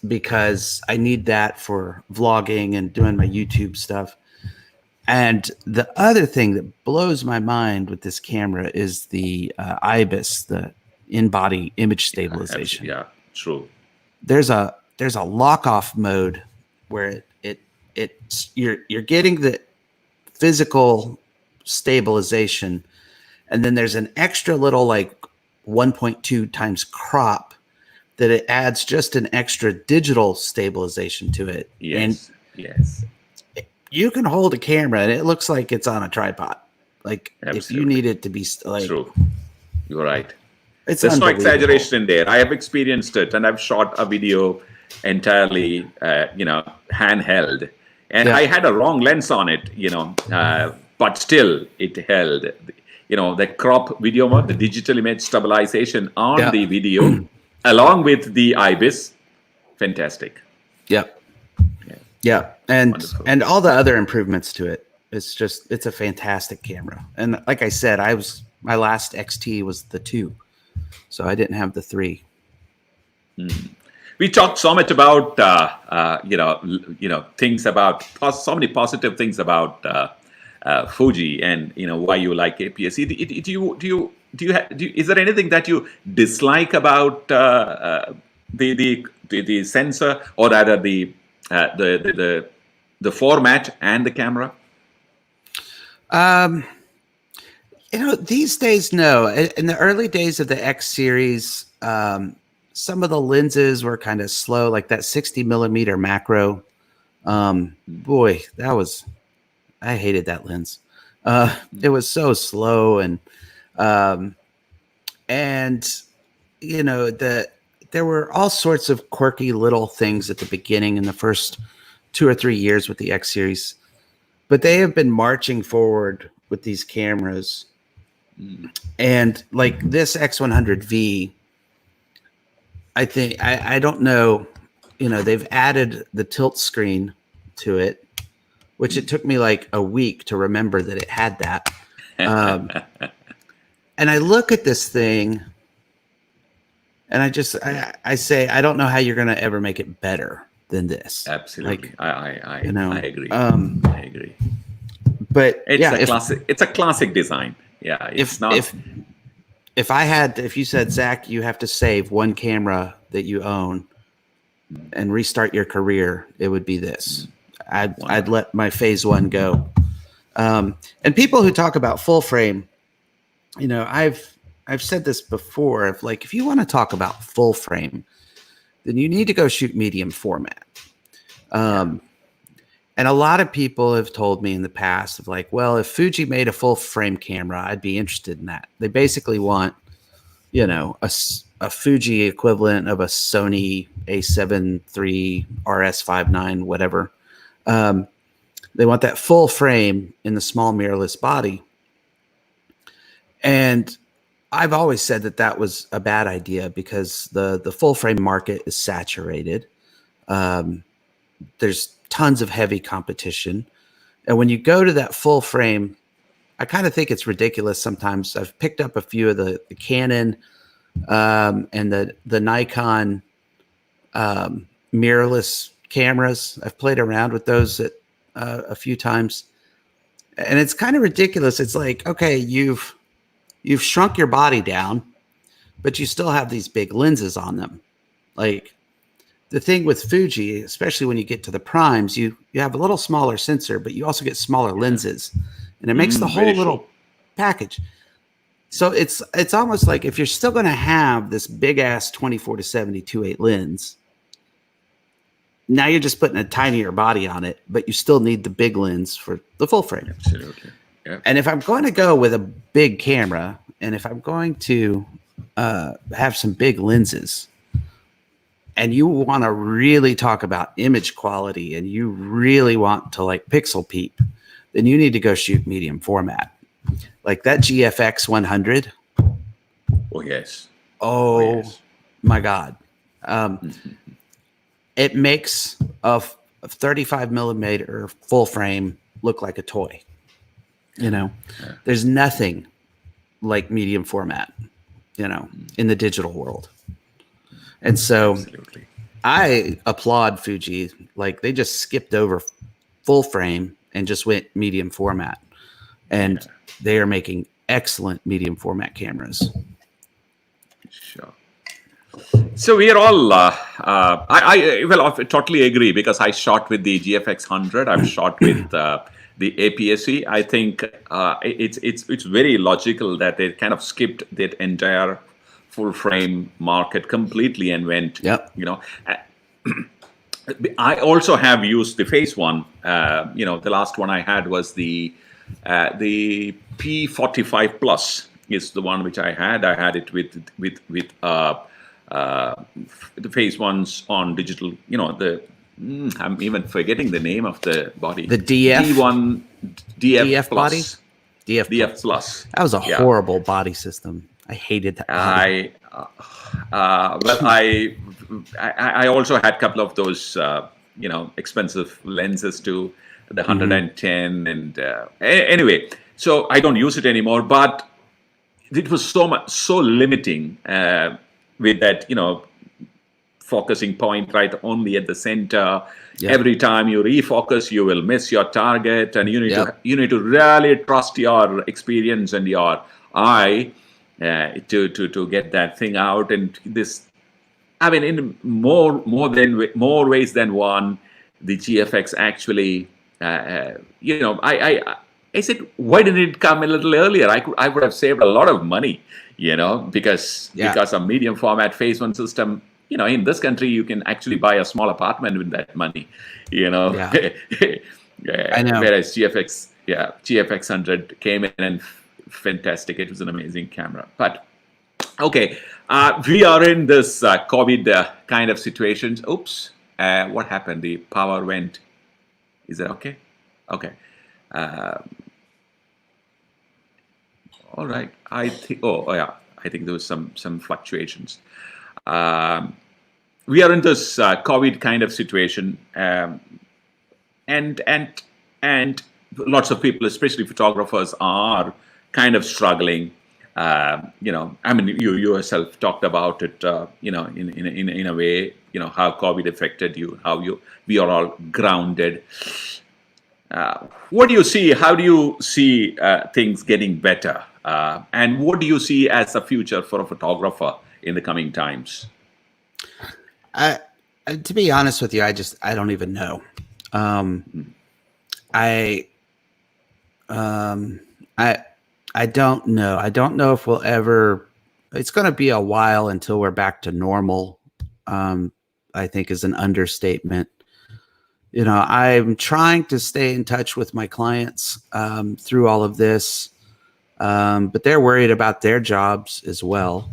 Because I need that for vlogging and doing my YouTube stuff. And the other thing that blows my mind with this camera is the IBIS, the in-body image stabilization. Yeah, true. There's a lock-off mode where you're getting the physical stabilization, and then there's an extra little, like, 1.2 times crop that it adds just an extra digital stabilization to it. Yes. And yes. you can hold a camera and it looks like it's on a tripod. Like if you Absolutely. need it to be like, True. You're right. it's There's no unbelievable. exaggeration in there. I have experienced it, and I've shot a video entirely, handheld, and Yeah. I had a wrong lens on it, but still it held. The crop video mode, the digital image stabilization on Yeah. the video, along with the IBIS, fantastic. Yep. Yeah. And Wonderful. and all the other improvements to it. It's a fantastic camera. And like I said, my last XT was the 2. So I didn't have the 3. We talked so much about things about so many positive things about Fuji, and why you like APS-C. Is there anything that you dislike about the sensor, or rather the format and the camera? These days, no. In the early days of the X series, some of the lenses were kind of slow, like that 60 millimeter macro. Boy, I hated that lens. It was so slow, and there were all sorts of quirky little things at the beginning in the first 2 or 3 years with the X series, but they have been marching forward with these cameras. And like this X100V, I think, I don't know, they've added the tilt screen to it, which it took me like a week to remember that it had that. And I look at this thing and I say, I don't know how you're going to ever make it better than this. Absolutely. Like, I agree. I agree. But It's a classic design. Yeah. It's not. If you said, Zach, you have to save one camera that you own and restart your career, it would be this. I'd let my phase 1 go. And people who talk about full frame, I've said this before, if you want to talk about full frame, then you need to go shoot medium format. And a lot of people have told me in the past of like, well, if Fuji made a full frame camera, I'd be interested in that. They basically want, a Fuji equivalent of a Sony A7 III RS59, whatever. They want that full frame in the small mirrorless body. And I've always said that was a bad idea because the full frame market is saturated. There's tons of heavy competition. And when you go to that full frame, I kind of think it's ridiculous sometimes. I've picked up a few of the Canon and the Nikon mirrorless cameras. I've played around with those a few times. And it's kind of ridiculous. It's like, okay, you've shrunk your body down, but you still have these big lenses on them. Like, the thing with Fuji, especially when you get to the primes, you have a little smaller sensor, but you also get smaller lenses, and it makes the whole little package. So it's almost like if you're still going to have this big ass 24-70 2.8 lens, now you're just putting a tinier body on it, but you still need the big lens for the full frame. Absolutely. Yeah. And if I'm going to go with a big camera, and if I'm going to have some big lenses, and you want to really talk about image quality and you really want to like pixel peep, then you need to go shoot medium format. Like that GFX 100. Oh, yes. Oh, my God. It makes a 35 millimeter full frame look like a toy. There's nothing like medium format, in the digital world. And so Absolutely. I applaud Fuji. Like, they just skipped over full frame and just went medium format. And they are making excellent medium format cameras. Sure. So we are all, I totally agree, because I shot with the GFX 100. I've shot with the APS-C. I think it's very logical that they kind of skipped that entire full frame market completely and went, Yep. I also have used the phase one. The last one I had was the P45 Plus is the one which I had. I had it with the phase ones on digital. I'm even forgetting the name of the body. The DF? D1 DF, DF Plus. body? DF Plus. That was a horrible body system. I hated that body. I also had a couple of those, expensive lenses too, the 110 and anyway. So I don't use it anymore, but it was so limiting with that, focusing point right only at the center. Yep. Every time you refocus, you will miss your target, and you need to really trust your experience and your eye to get that thing out. And this, in more ways than one, the GFX actually, I said, why didn't it come a little earlier? I would have saved a lot of money, because a medium format phase one system, in this country, you can actually buy a small apartment with that money, I know. Whereas GFX 100 came in and fantastic. It was an amazing camera. But okay, we are in this COVID kind of situations. Oops, what happened? The power went. Is that okay? Okay. All right. I think. I think there was some fluctuations. We are in this COVID kind of situation, and lots of people, especially photographers, are kind of struggling. You yourself talked about it. In a way, how COVID affected you, we are all grounded. What do you see? How do you see things getting better? And what do you see as a future for a photographer in the coming times? To be honest with you, I don't even know. I don't know. I don't know if we'll ever. It's going to be a while until we're back to normal. I think is an understatement. I'm trying to stay in touch with my clients through all of this, but they're worried about their jobs as well.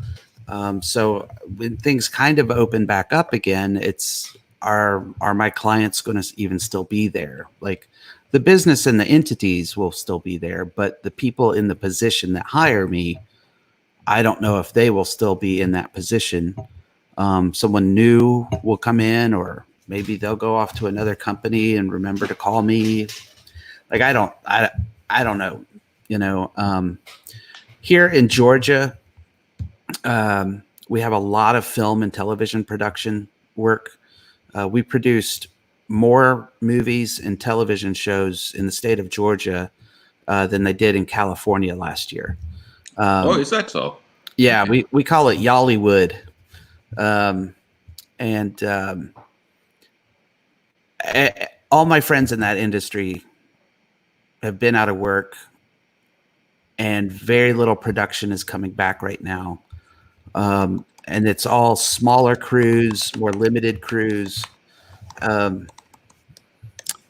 So when things kind of open back up again, are my clients going to even still be there? Like the business and the entities will still be there, but the people in the position that hire me, I don't know if they will still be in that position. Someone new will come in, or maybe they'll go off to another company and remember to call me. Like, I don't know, here in Georgia, we have a lot of film and television production work. We produced more movies and television shows in the state of Georgia than they did in California last year. Is that so? Yeah, Okay. we call it Yollywood. All my friends in that industry have been out of work, and very little production is coming back right now. And it's all smaller crews, more limited crews.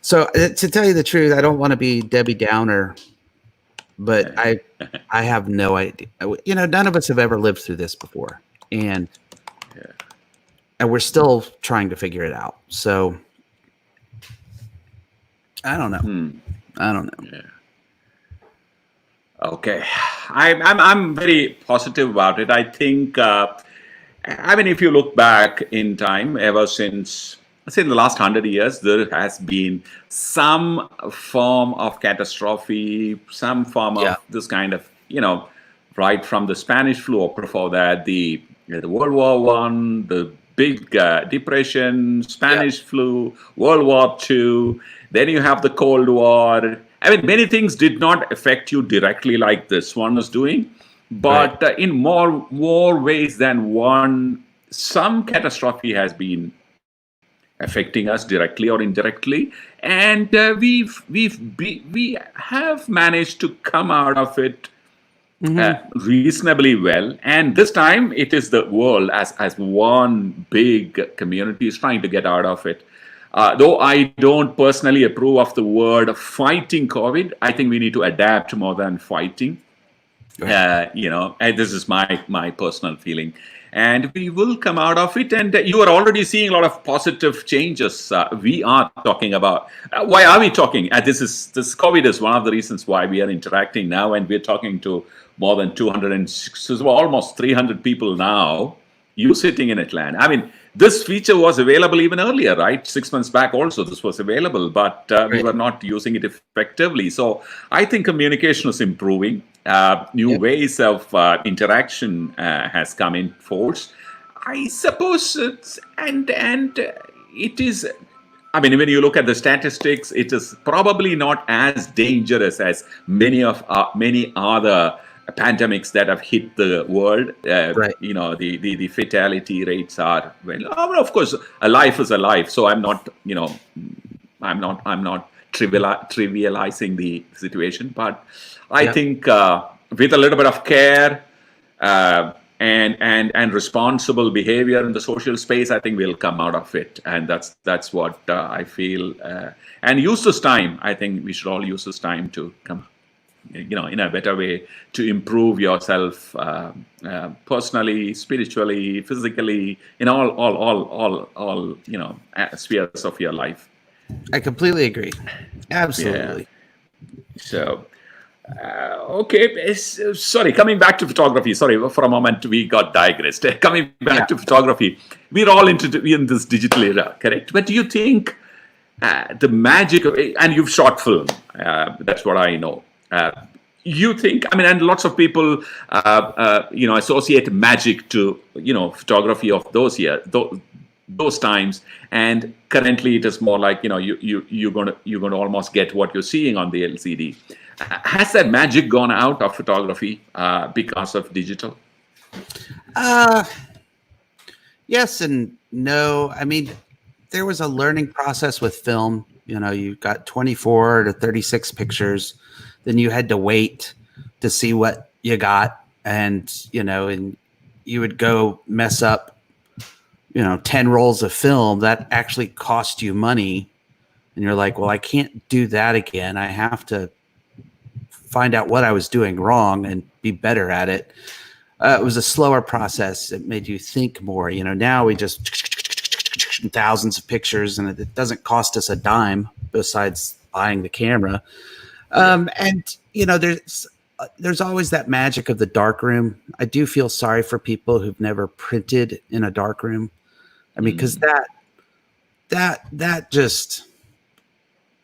So to tell you the truth, I don't want to be Debbie Downer, but I have no idea. None of us have ever lived through this before, and we're still trying to figure it out. So I don't know. I don't know. Yeah. Okay, I'm very positive about it. I think, if you look back in time, ever since, let's say, in the last 100 years, there has been some form of catastrophe, some form of this kind of, right from the Spanish flu, or before that, the World War I, the big depression, Spanish flu, World War II. Then you have the Cold War. Many things did not affect you directly like this one is doing, but in more ways than one, some catastrophe has been affecting us directly or indirectly, and we have managed to come out of it reasonably well. And this time it is the world as one big community is trying to get out of it. Though I don't personally approve of the word fighting COVID, I think we need to adapt more than fighting. And this is my personal feeling. And we will come out of it. And you are already seeing a lot of positive changes. We are talking about why are we talking? This COVID is one of the reasons why we are interacting now, and we're talking to more than 206, almost 300 people now. You sitting in Atlanta. I mean, this feature was available even earlier, right? 6 months back also this was available, but we were not using it effectively. So I think communication is improving. New ways of interaction has come in force. I suppose and it is, I mean, when you look at the statistics, it is probably not as dangerous as many other pandemics that have hit the world. The fatality rates are of course a life is a life, so I'm not trivializing the situation, but I think with a little bit of care and responsible behavior in the social space, I think we'll come out of it. And that's what I feel. And use this time. I think we should all use this time to come, in a better way to improve yourself personally, spiritually, physically, in all spheres of your life. I completely agree. Absolutely. Yeah. So. Okay, sorry, coming back to photography. Sorry, for a moment we got digressed. Coming back to photography, we're all in this digital era, correct? But do you think the magic of, and you've shot film, that's what I know. You think, I mean, and lots of people, associate magic to, photography of those times, and currently it is more like, you're going to almost get what you're seeing on the LCD. Has that magic gone out of photography because of digital? Yes and no. I mean, there was a learning process with film. You got 24 to 36 pictures, then you had to wait to see what you got, and you would go mess up 10 rolls of film that actually cost you money, and you're like, well, I can't do that again. I have to find out what I was doing wrong and be better at it. It was a slower process. It made you think more. Now we just thousands of pictures, and it doesn't cost us a dime besides buying the camera. There's always that magic of the darkroom. I do feel sorry for people who've never printed in a darkroom. I mean, because that just,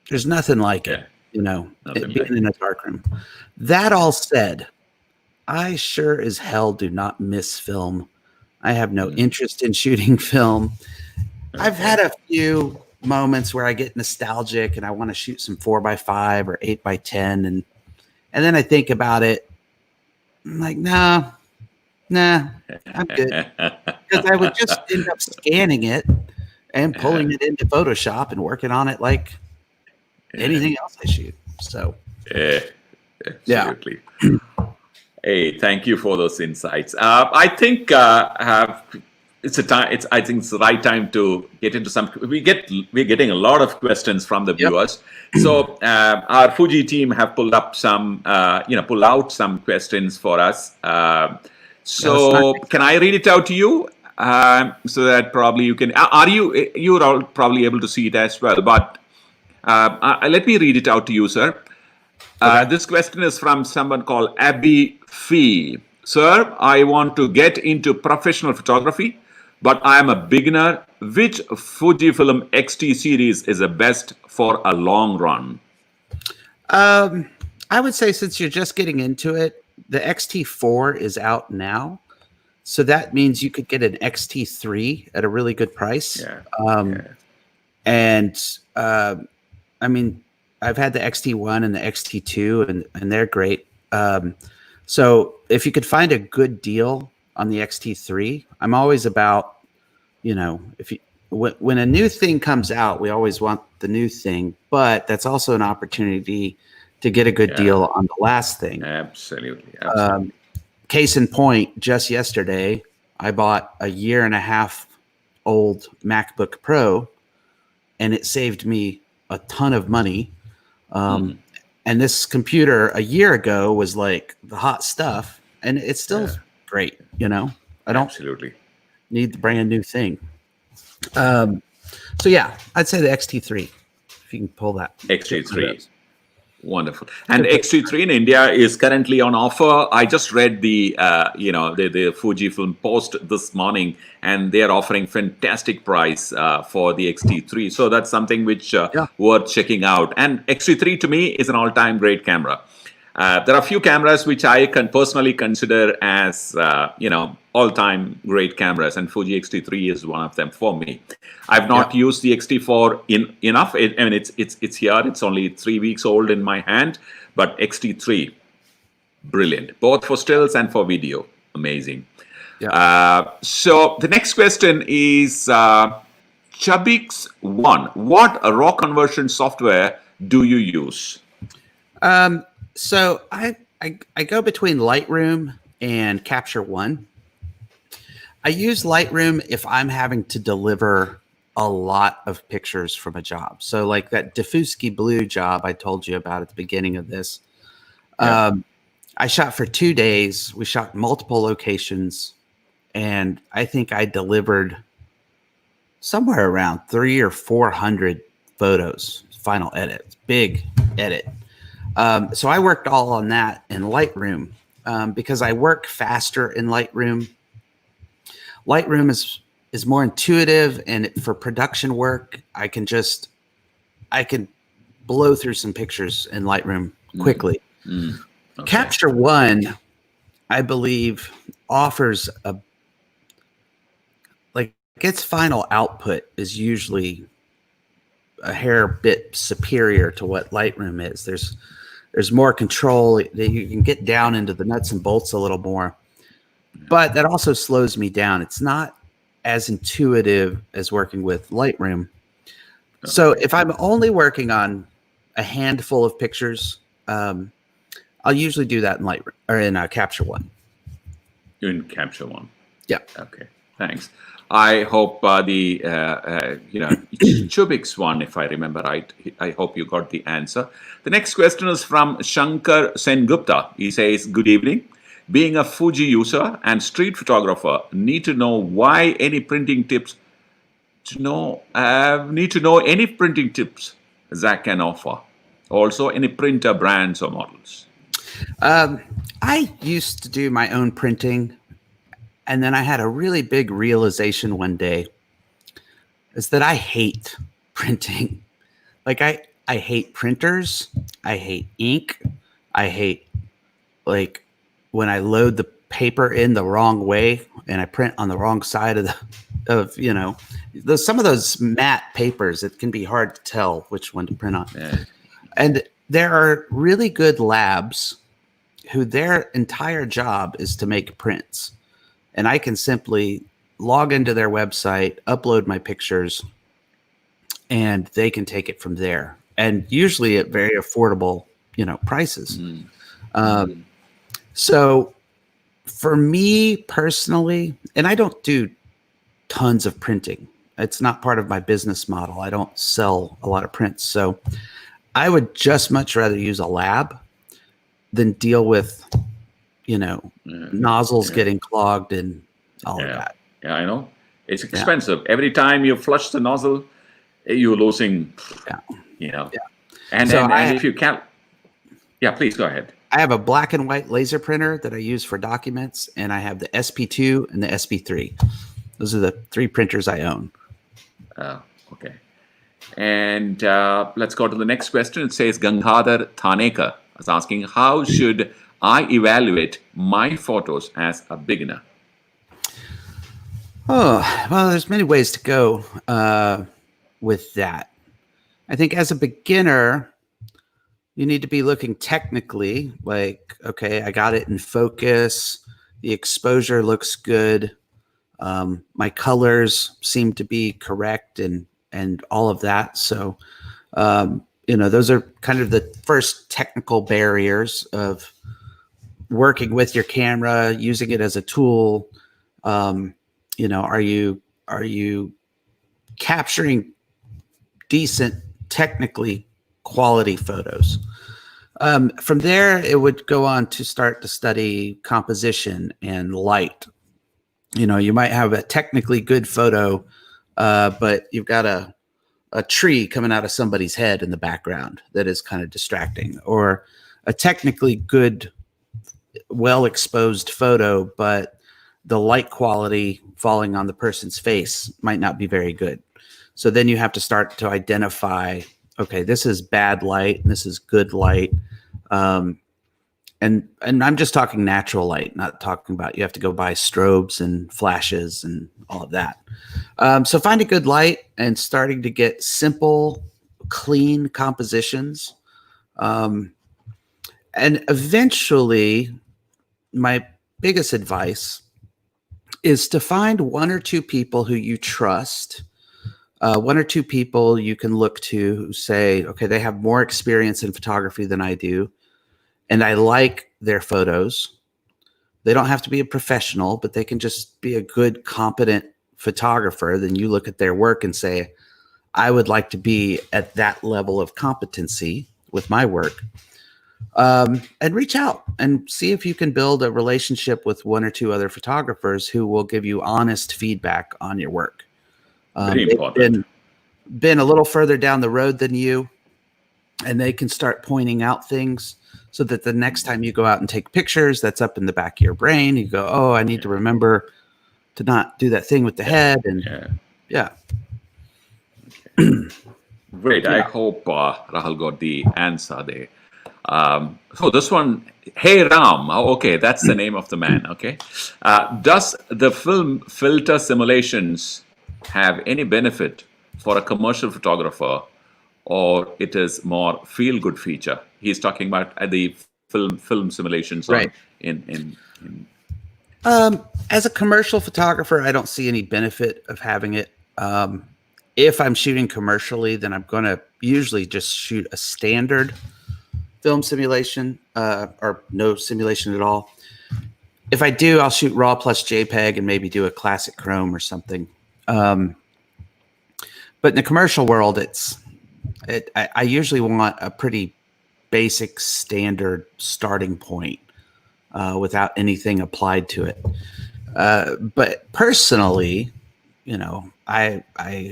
there's nothing like it. Being in a darkroom. That all said, I sure as hell do not miss film. I have no interest in shooting film. I've had a few moments where I get nostalgic and I want to shoot some 4x5 or 8x10, and then I think about it. I'm like, nah, I'm good, because I would just end up scanning it and pulling it into Photoshop and working on it like anything else I shoot. So absolutely. Hey, thank you for those insights. I think it's the right time to get into some. We're getting a lot of questions from the viewers. So our Fuji team have pulled out some questions for us. So can I read it out to you? So that probably you can. You're all probably able to see it as well, but. Let me read it out to you, sir. This question is from someone called Abby Fee. Sir, I want to get into professional photography, but I am a beginner. Which Fujifilm XT series is the best for a long run? I would say, since you're just getting into it, the XT4 is out now. So that means you could get an XT3 at a really good price. I mean, I've had the XT1 and the XT2, and they're great. So if you could find a good deal on the XT3, I'm always about, when a new thing comes out, we always want the new thing, but that's also an opportunity to get a good deal on the last thing. Absolutely. Case in point, just yesterday, I bought a 1.5 year old MacBook Pro, and it saved me a ton of money. And this computer a year ago was like the hot stuff, and it's still great. You know, I don't need the brand new thing. So yeah, I'd say the XT3, if you can pull that. XT3. Wonderful. And XT3 in India is currently on offer. I just read the Fujifilm post this morning, and they are offering fantastic price for the XT3. So that's something which worth checking out. And XT3 to me is an all-time great camera. There are a few cameras which I can personally consider as all-time great cameras, and Fuji XT3 is one of them for me. I've not used the XT4 enough. It's here. It's only 3 weeks old in my hand, but XT3, brilliant, both for stills and for video. Amazing. So the next question is Chubix1. What raw conversion software do you use? So I go between Lightroom and Capture One. I use Lightroom if I'm having to deliver a lot of pictures from a job. So like that Diffusky Blue job I told you about at the beginning of this. I shot for 2 days. We shot multiple locations, and I think I delivered somewhere around 300 or 400 photos, final edits, big edit. So I worked all on that in Lightroom because I work faster in Lightroom. Lightroom is more intuitive, and for production work, I can blow through some pictures in Lightroom quickly. Okay. Capture One, I believe, offers its final output is usually a hair bit superior to what Lightroom is. There's more control. You can get down into the nuts and bolts a little more, but that also slows me down. It's not as intuitive as working with Lightroom. Okay. So if I'm only working on a handful of pictures, I'll usually do that in Lightroom or in Capture One. In Capture One. Yeah. Okay. Thanks. I hope the Chubix one, if I remember right, I hope you got the answer. The next question is from Shankar Sengupta. He says, good evening. Being a Fuji user and street photographer, need to know any printing tips Zack can offer. Also, any printer brands or models. I used to do my own printing. And then I had a really big realization one day is that I hate printing. Like I hate printers. I hate ink. I hate when I load the paper in the wrong way and I print on the wrong side some of those matte papers, it can be hard to tell which one to print on. Yeah. And there are really good labs who their entire job is to make prints. And I can simply log into their website, upload my pictures, and they can take it from there. And usually at very affordable, prices. So for me personally, and I don't do tons of printing. It's not part of my business model. I don't sell a lot of prints. So I would just much rather use a lab than deal with nozzles getting clogged and all of that. Yeah, I know. It's expensive. Yeah. Every time you flush the nozzle, you're losing, And, so and if you can't, please go ahead. I have a black and white laser printer that I use for documents, and I have the SP2 and the SP3. Those are the 3 printers I own. Okay. And let's go to the next question. It says Gangadhar Thanekar is asking, how should I evaluate my photos as a beginner? Oh, well, there's many ways to go with that. I think as a beginner, you need to be looking technically like, okay, I got it in focus. The exposure looks good. My colors seem to be correct and all of that. So those are kind of the first technical barriers of working with your camera, using it as a tool. Are you capturing decent, technically quality photos? From there, it would go on to start to study composition and light. You might have a technically good photo, but you've got a tree coming out of somebody's head in the background that is kind of distracting, or a technically good, well exposed photo, but the light quality falling on the person's face might not be very good. So then you have to start to identify, okay, this is bad light and this is good light. And I'm just talking natural light, not talking about you have to go buy strobes and flashes and all of that. So find a good light and starting to get simple, clean compositions. And eventually, my biggest advice is to find one or two people who you trust, one or two people you can look to who say, okay, they have more experience in photography than I do, and I like their photos. They don't have to be a professional, but they can just be a good, competent photographer. Then you look at their work and say, I would like to be at that level of competency with my work. And reach out and see if you can build a relationship with one or two other photographers who will give you honest feedback on your work. Very important. Been a little further down the road than you, and they can start pointing out things so that the next time you go out and take pictures, that's up in the back of your brain. You go, oh, I need to remember to not do that thing with the head. And yeah. Great. I hope Rahul got the answer there. So this one, Hey Ram, okay, that's the name of the man, okay. Does the film filter simulations have any benefit for a commercial photographer, or it is more feel-good feature? He's talking about the film simulations, right? As a commercial photographer, I don't see any benefit of having it. If I'm shooting commercially, then I'm going to usually just shoot a standard film simulation, or no simulation at all. If I do, I'll shoot RAW plus JPEG and maybe do a classic Chrome or something. But in the commercial world, I usually want a pretty basic standard starting point without anything applied to it. But personally, I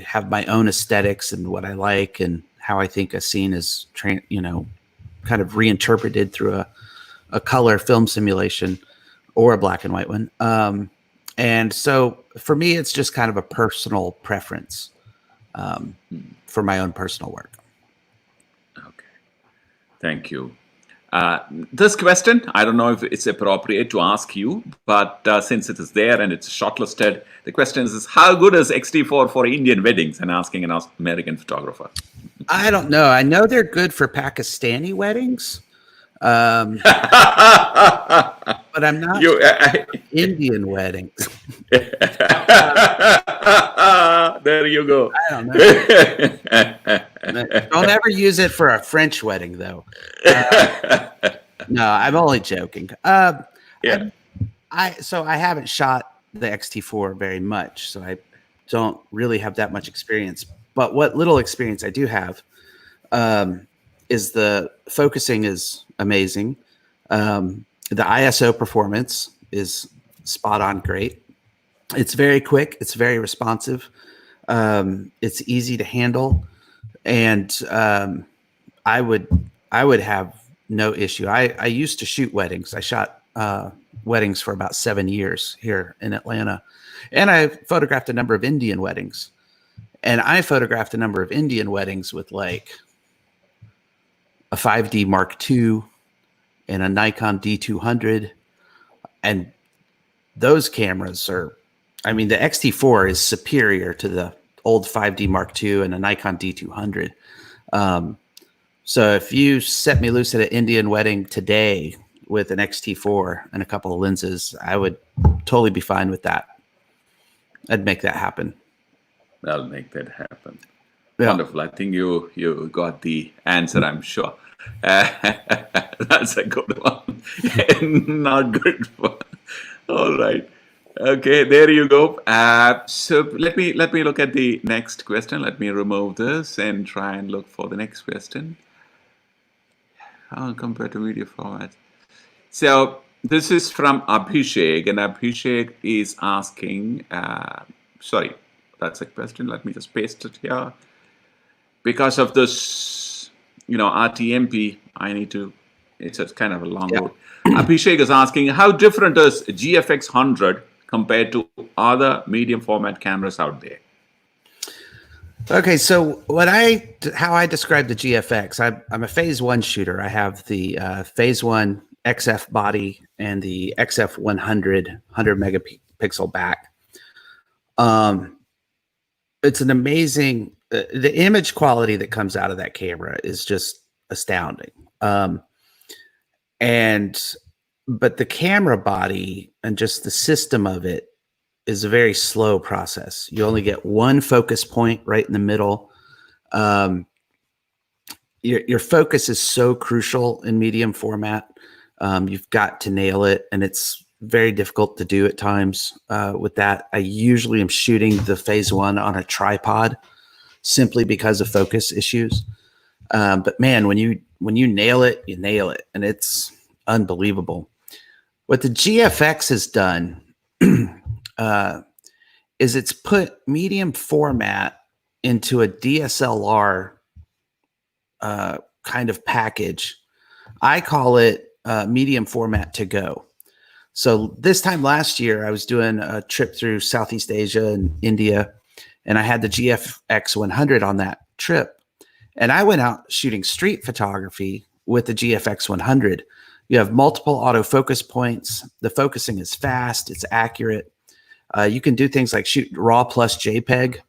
have my own aesthetics and what I like and how I think a scene is, kind of reinterpreted through a color film simulation or a black and white one. And so for me, it's just kind of a personal preference for my own personal work. Okay. Thank you. This question, I don't know if it's appropriate to ask you, but since it is there and it's shortlisted, the question is how good is XT4 for Indian weddings? And asking an American photographer. I don't know. I know they're good for Pakistani weddings. But I'm not Indian weddings. There you go. I don't know. Don't ever use it for a French wedding, though. No, I'm only joking. So I haven't shot the XT4 very much, so I don't really have that much experience. But what little experience I do have is the focusing is amazing. The ISO performance is spot on great. It's very quick. It's very responsive. It's easy to handle. And I would have no issue. I used to shoot weddings. I shot weddings for about 7 years here in Atlanta. And I photographed a number of Indian weddings. And I photographed a number of Indian weddings with like a 5D Mark II and a Nikon D200. And those cameras are, the XT4 is superior to the old 5D Mark II and a Nikon D200. So if you set me loose at an Indian wedding today with an XT4 and a couple of lenses, I would totally be fine with that. I'd make that happen. I'll make that happen. Yeah. Wonderful. I think you got the answer, I'm sure. That's a good one. Not good one. All right. Okay, there you go. So let me look at the next question. Let me remove this and try and look for the next question. How compared to video format? So this is from Abhishek, and Abhishek is asking. Sorry, that's a question. Let me just paste it here. Because of this, RTMP, I need to. It's a kind of a long word. Abhishek is asking, how different is GFX 100 compared to other medium format cameras out there? Okay, so how I describe the GFX, I'm a phase 1 shooter. I have the phase 1 XF body and the XF 100 megapixel back. It's an amazing. The image quality that comes out of that camera is just astounding. But the camera body and just the system of it is a very slow process. You only get one focus point right in the middle. Your focus is so crucial in medium format. You've got to nail it, and it's very difficult to do at times. With that, I usually am shooting the phase 1 on a tripod simply because of focus issues. But man, when you nail it, you nail it, and it's unbelievable. What the GFX has done is it's put medium format into a DSLR kind of package. I call it medium format to go. So this time last year, I was doing a trip through Southeast Asia and India, and I had the GFX 100 on that trip. And I went out shooting street photography with the GFX 100. You have multiple autofocus points. The focusing is fast. It's accurate. You can do things like shoot RAW plus JPEG,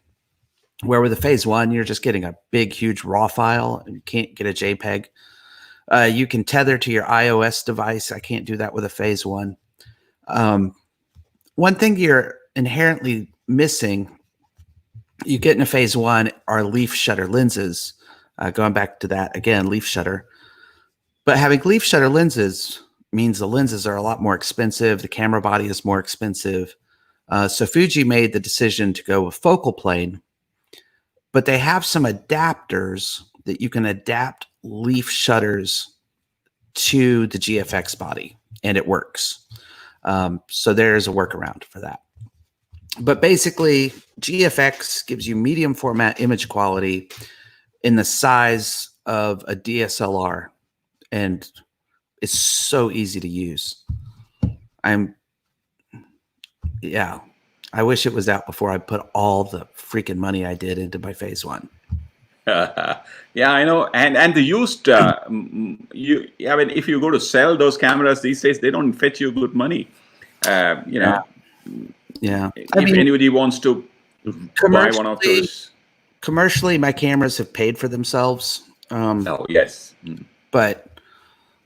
where with the phase 1, you're just getting a big, huge RAW file, and you can't get a JPEG. You can tether to your iOS device. I can't do that with a phase 1. One thing you're inherently missing, you get in a phase 1, are leaf shutter lenses. Going back to that again, leaf shutter. But having leaf shutter lenses means the lenses are a lot more expensive. The camera body is more expensive. So Fuji made the decision to go with focal plane, but they have some adapters that you can adapt leaf shutters to the GFX body, and it works. So there's a workaround for that. But basically, GFX gives you medium format image quality in the size of a DSLR, and it's so easy to use. I wish it was out before I put all the freaking money I did into my phase 1. Yeah, I know. And the used, if you go to sell those cameras these days, they don't fetch you good money. Yeah. If anybody wants to buy one of those. Commercially, my cameras have paid for themselves. Oh, yes. But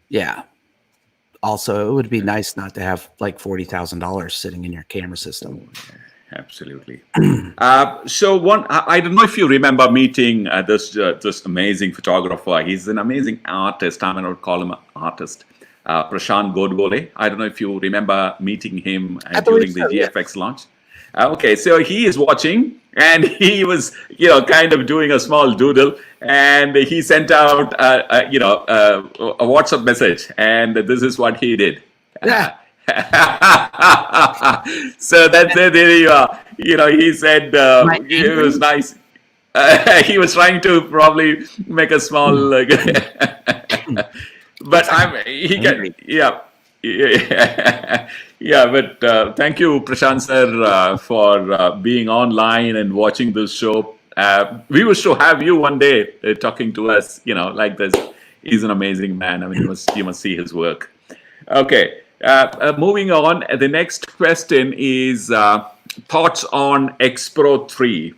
yeah, also it would be nice not to have like $40,000 sitting in your camera system. Absolutely. So I don't know if you remember meeting this amazing photographer. He's an amazing artist. I'm going to call him an artist. Prashant Godbole. I don't know if you remember meeting him during the GFX launch. Okay, so he is watching, and he was, kind of doing a small doodle, and he sent out, a WhatsApp message, and this is what he did. Yeah. So that's it. There you are. He said it was nice. He was trying to probably make a small, but but thank you, Prashant sir, for being online and watching this show. We wish to have you one day talking to us, like this. He's an amazing man. I mean, you must see his work. Okay, moving on. The next question is thoughts on X Pro 3.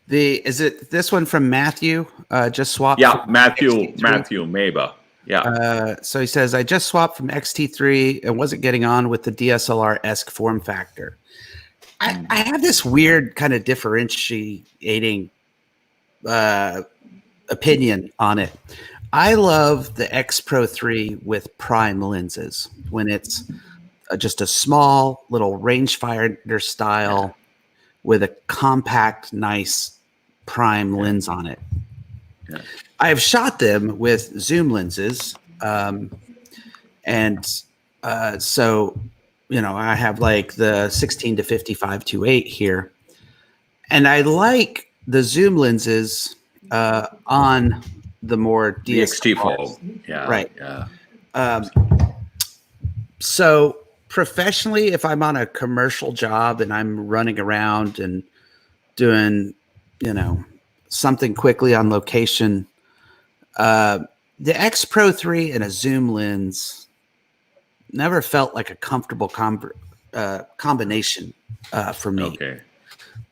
Is it this one from Matthew? Just swapped. Yeah, Matthew Maber. Yeah. So he says, I just swapped from XT3 and wasn't getting on with the DSLR-esque form factor. I have this weird kind of differentiating opinion on it. I love the X Pro 3 with prime lenses when it's just a small little rangefinder style with a compact, nice prime lens on it. Yeah. I've shot them with zoom lenses. So, I have like the 16 to 55 2.8 here. And I like the zoom lenses on the more The DSLRs. XT4. Yeah. Right. Yeah. So professionally, if I'm on a commercial job and I'm running around and doing, something quickly on location, the X Pro 3 and a zoom lens never felt like a comfortable combination for me. Okay.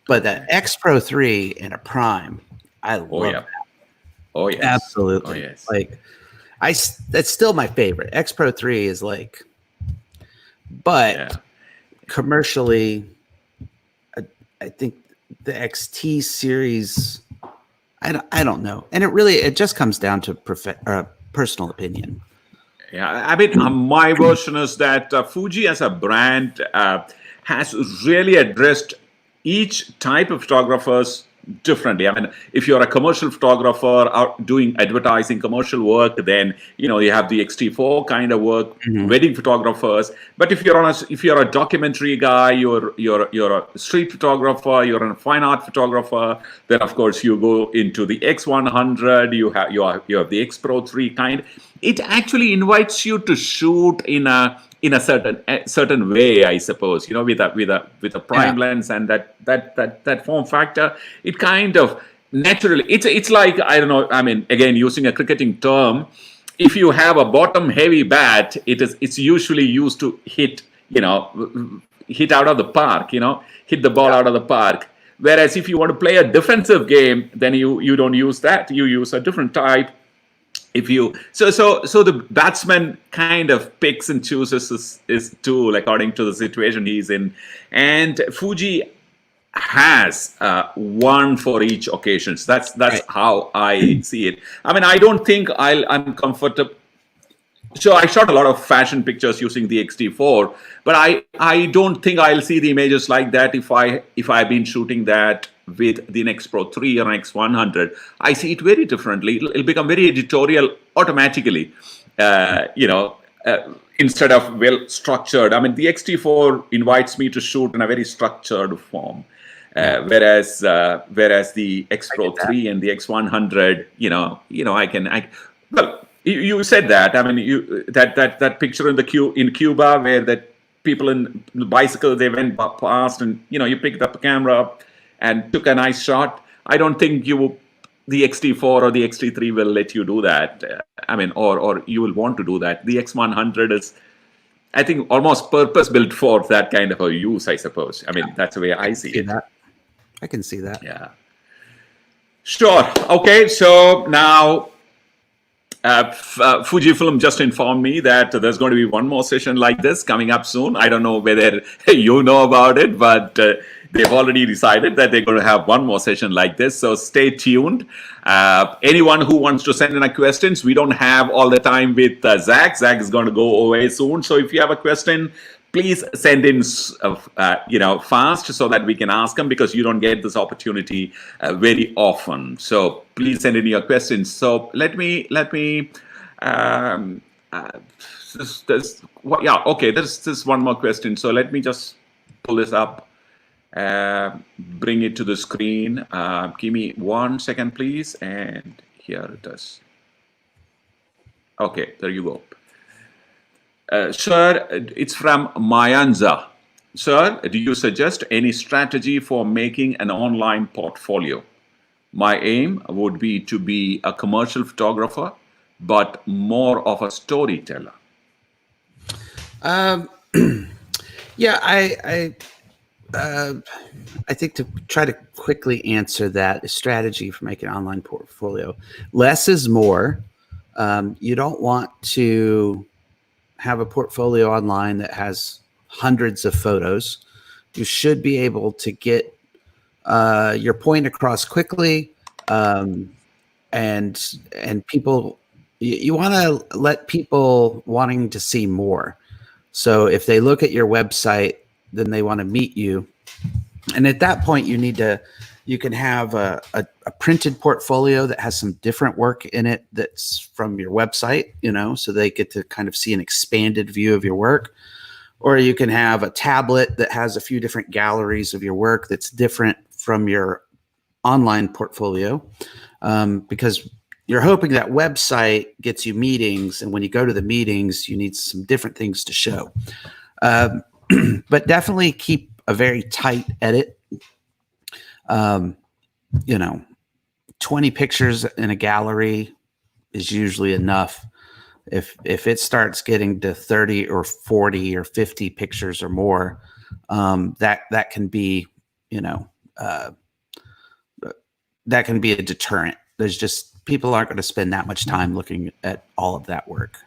But that X Pro 3 and a prime, I love that. Oh yes. Absolutely. Oh, yes. Like that's still my favorite. X Pro 3 is like, but commercially, I think the XT series, I don't know. And it just comes down to personal opinion. Yeah, I mean, my version is that Fuji as a brand has really addressed each type of photographers differently. I mean, if you're a commercial photographer out doing advertising, commercial work, then you have the XT4 kind of work, wedding photographers. But if you're a documentary guy, you're a street photographer, you're a fine art photographer, then of course you go into the X100. You have the X Pro 3 kind. It actually invites you to shoot in a certain way, I suppose, with a prime lens and that form factor. It kind of naturally, it's like, I don't know, I mean, again, using a cricketing term, if you have a bottom heavy bat, it's usually used to hit out of the park, hit the ball out of the park. Whereas if you want to play a defensive game, then you don't use that. You use a different type. So the batsman kind of picks and chooses his tool according to the situation he's in, and Fuji has one for each occasion. So that's right. How I see it. I mean, I don't think I'm comfortable. So I shot a lot of fashion pictures using the XT4, but I don't think I'll see the images like that if I've been shooting that with the X Pro 3 or X100. I see it very differently. It'll become very editorial automatically, instead of well structured. I mean, the XT4 invites me to shoot in a very structured form, whereas the X Pro 3 and the X100, you said that. I mean, that picture in Cuba where that people in the bicycle, they went past and you picked up a camera up and took a nice shot. I don't think the XT4 or the XT3 will let you do that. I mean, or you will want to do that. The X100 is, I think, almost purpose built for that kind of a use, I suppose. I mean, that's the way I see it. I can see that. Yeah. Sure. Okay. So now, Fujifilm just informed me that there's going to be one more session like this coming up soon. I don't know whether you know about it, but they've already decided that they're going to have one more session like this. So stay tuned. Anyone who wants to send in a questions, we don't have all the time with Zack. Zack is going to go away soon. So if you have a question, please send in, fast so that we can ask them, because you don't get this opportunity very often. So please send in your questions. So let me. There's one more question. So let me just pull this up, bring it to the screen. Give me 1 second, please. And here it is. Okay, there you go. Sir, it's from Mayanza. Sir, do you suggest any strategy for making an online portfolio? My aim would be to be a commercial photographer, but more of a storyteller. Yeah, I think to try to quickly answer that, a strategy for making an online portfolio. Less is more. You don't want to have a portfolio online that has hundreds of photos. you should be able to get your point across quickly, and people, you want to let people wanting to see more. So if they look at your website, then they want to meet you, and at that point you can have a printed portfolio that has some different work in it that's from your website, so they get to kind of see an expanded view of your work. Or you can have a tablet that has a few different galleries of your work that's different from your online portfolio, because you're hoping that website gets you meetings, and when you go to the meetings, you need some different things to show. But definitely keep a very tight edit. 20 pictures in a gallery is usually enough. If it starts getting to 30 or 40 or 50 pictures or more, that can be, that can be a deterrent. There's just, people aren't going to spend that much time looking at all of that work.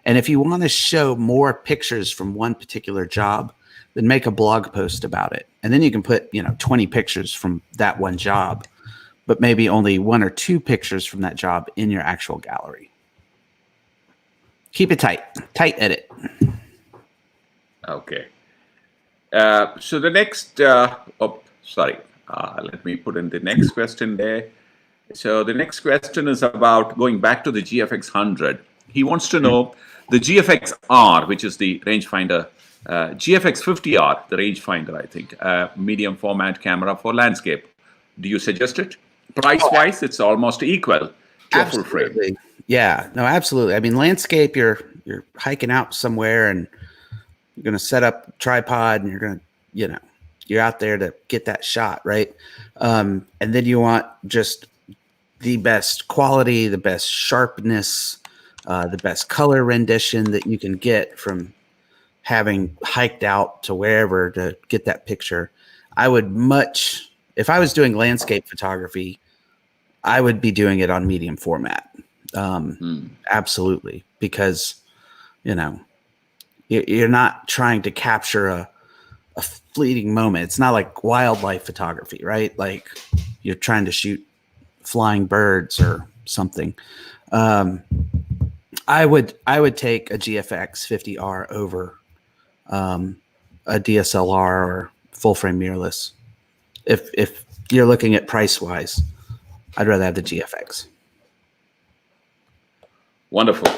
And if you want to show more pictures from one particular job, then make a blog post about it. And then you can put, 20 pictures from that one job, but maybe only 1 or 2 pictures from that job in your actual gallery. Keep it tight edit. Okay. So the next, let me put in the next question there. So the next question is about going back to the GFX 100. He wants to know the GFX R, which is the rangefinder, GFX 50R, the rangefinder, I think, medium format camera for landscape. Do you suggest it? Price-wise, it's almost equal to a full frame. Yeah, no, absolutely. I mean, landscape, you're hiking out somewhere and you're going to set up a tripod and you're going to, you're out there to get that shot, right? And then you want just the best quality, the best sharpness, the best color rendition that you can get from having hiked out to wherever to get that picture. If I was doing landscape photography, I would be doing it on medium format. Absolutely. Because, you're not trying to capture a fleeting moment. It's not like wildlife photography, right? Like you're trying to shoot flying birds or something. I would take a GFX 50R over a DSLR or full frame mirrorless. If you're looking at price wise, I'd rather have the GFX. Wonderful.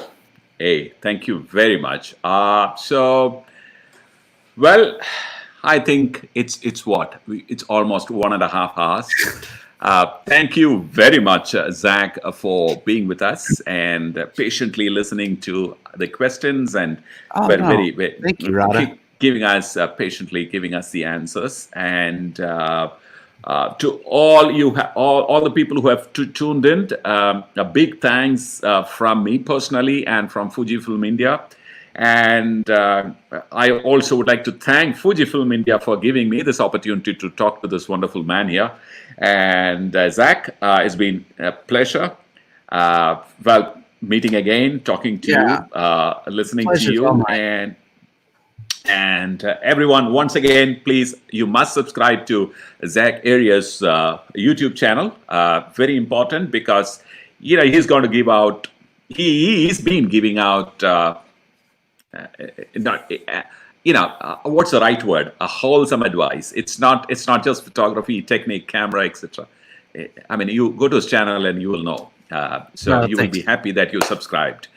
Hey, thank you very much. I think it's what? It's almost 1.5 hours. Thank you very much, Zack, for being with us and patiently listening to the questions and thank you, Radha. Patiently giving us the answers. And to all the people who have tuned in, a big thanks from me personally and from Fujifilm India. And I also would like to thank Fujifilm India for giving me this opportunity to talk to this wonderful man here. And Zack, it's been a pleasure. Meeting again, talking to you, listening to you, and everyone, once again, please, you must subscribe to Zack Arias' YouTube channel. Very important because, he's going to give out, he's been giving out, what's the right word? A wholesome advice. It's not just photography, technique, camera, etc. I mean, you go to his channel and you will know. You will be happy that you subscribed.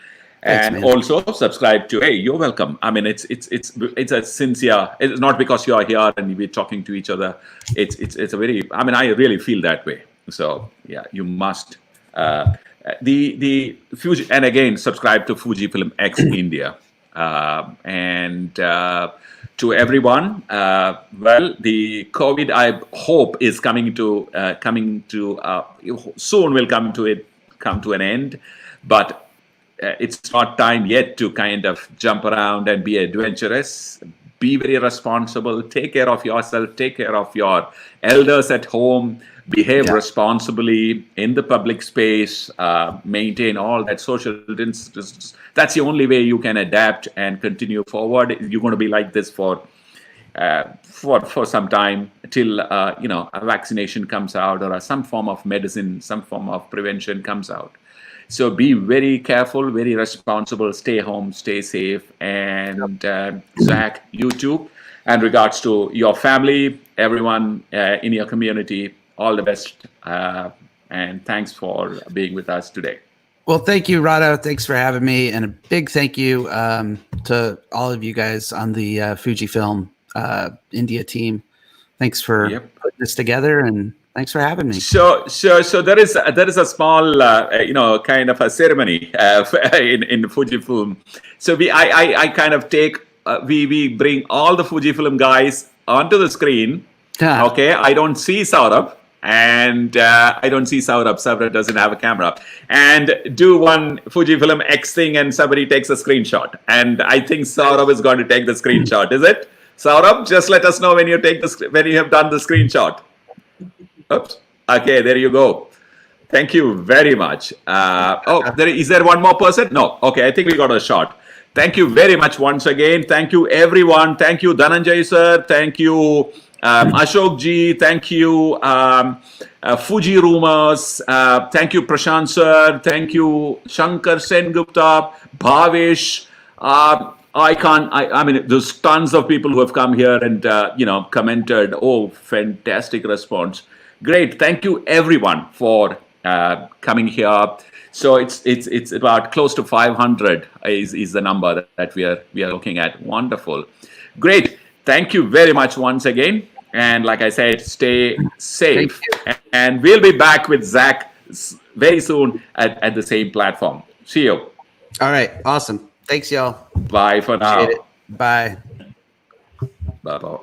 Thanks, and also subscribe to, hey, you're welcome. I mean, it's a sincere, it's not because you are here and we're talking to each other. It's a very, I mean, I really feel that way. So yeah, you must, and again, subscribe to Fujifilm X India. To everyone, the COVID, I hope, is coming to soon will come to an end, but it's not time yet to kind of jump around and be adventurous. Be very responsible. Take care of yourself. Take care of your elders at home. Behave responsibly in the public space. Maintain all that social distance. That's the only way you can adapt and continue forward. You're going to be like this for for some time till a vaccination comes out or some form of medicine, some form of prevention comes out. So be very careful, very responsible, stay home, stay safe. And Zack, you too. And regards to your family, everyone in your community, all the best. And thanks for being with us today. Well, thank you, Radha. Thanks for having me. And a big thank you to all of you guys on the Fujifilm India team. Thanks for putting this together, and thanks for having me. So there is a small kind of a ceremony in Fujifilm. So I kind of take we bring all the Fujifilm guys onto the screen. Okay, I don't see Saurabh, and I don't see Saurabh. Saurabh doesn't have a camera. And do one Fujifilm X thing, and somebody takes a screenshot. And I think Saurabh is going to take the screenshot. Is it? Saurabh, just let us know when you have done the screenshot. Oops. Okay, there you go. Thank you very much. Is there one more person? No. Okay, I think we got a shot. Thank you very much once again. Thank you, everyone. Thank you, Dhananjay sir. Thank you, Ashok ji. Thank you, Fuji Rumors. Thank you, Prashant sir. Thank you, Shankar Sengupta, Bhavesh. I mean, there's tons of people who have come here and, commented. Oh, fantastic response. Great. Thank you, everyone, for coming here. So it's about close to 500 is the number that we are looking at. Wonderful. Great. Thank you very much once again. And like I said, stay safe. And we'll be back with Zack very soon at the same platform. See you. All right. Awesome. Thanks, y'all. Bye for now. Bye. Bye-bye.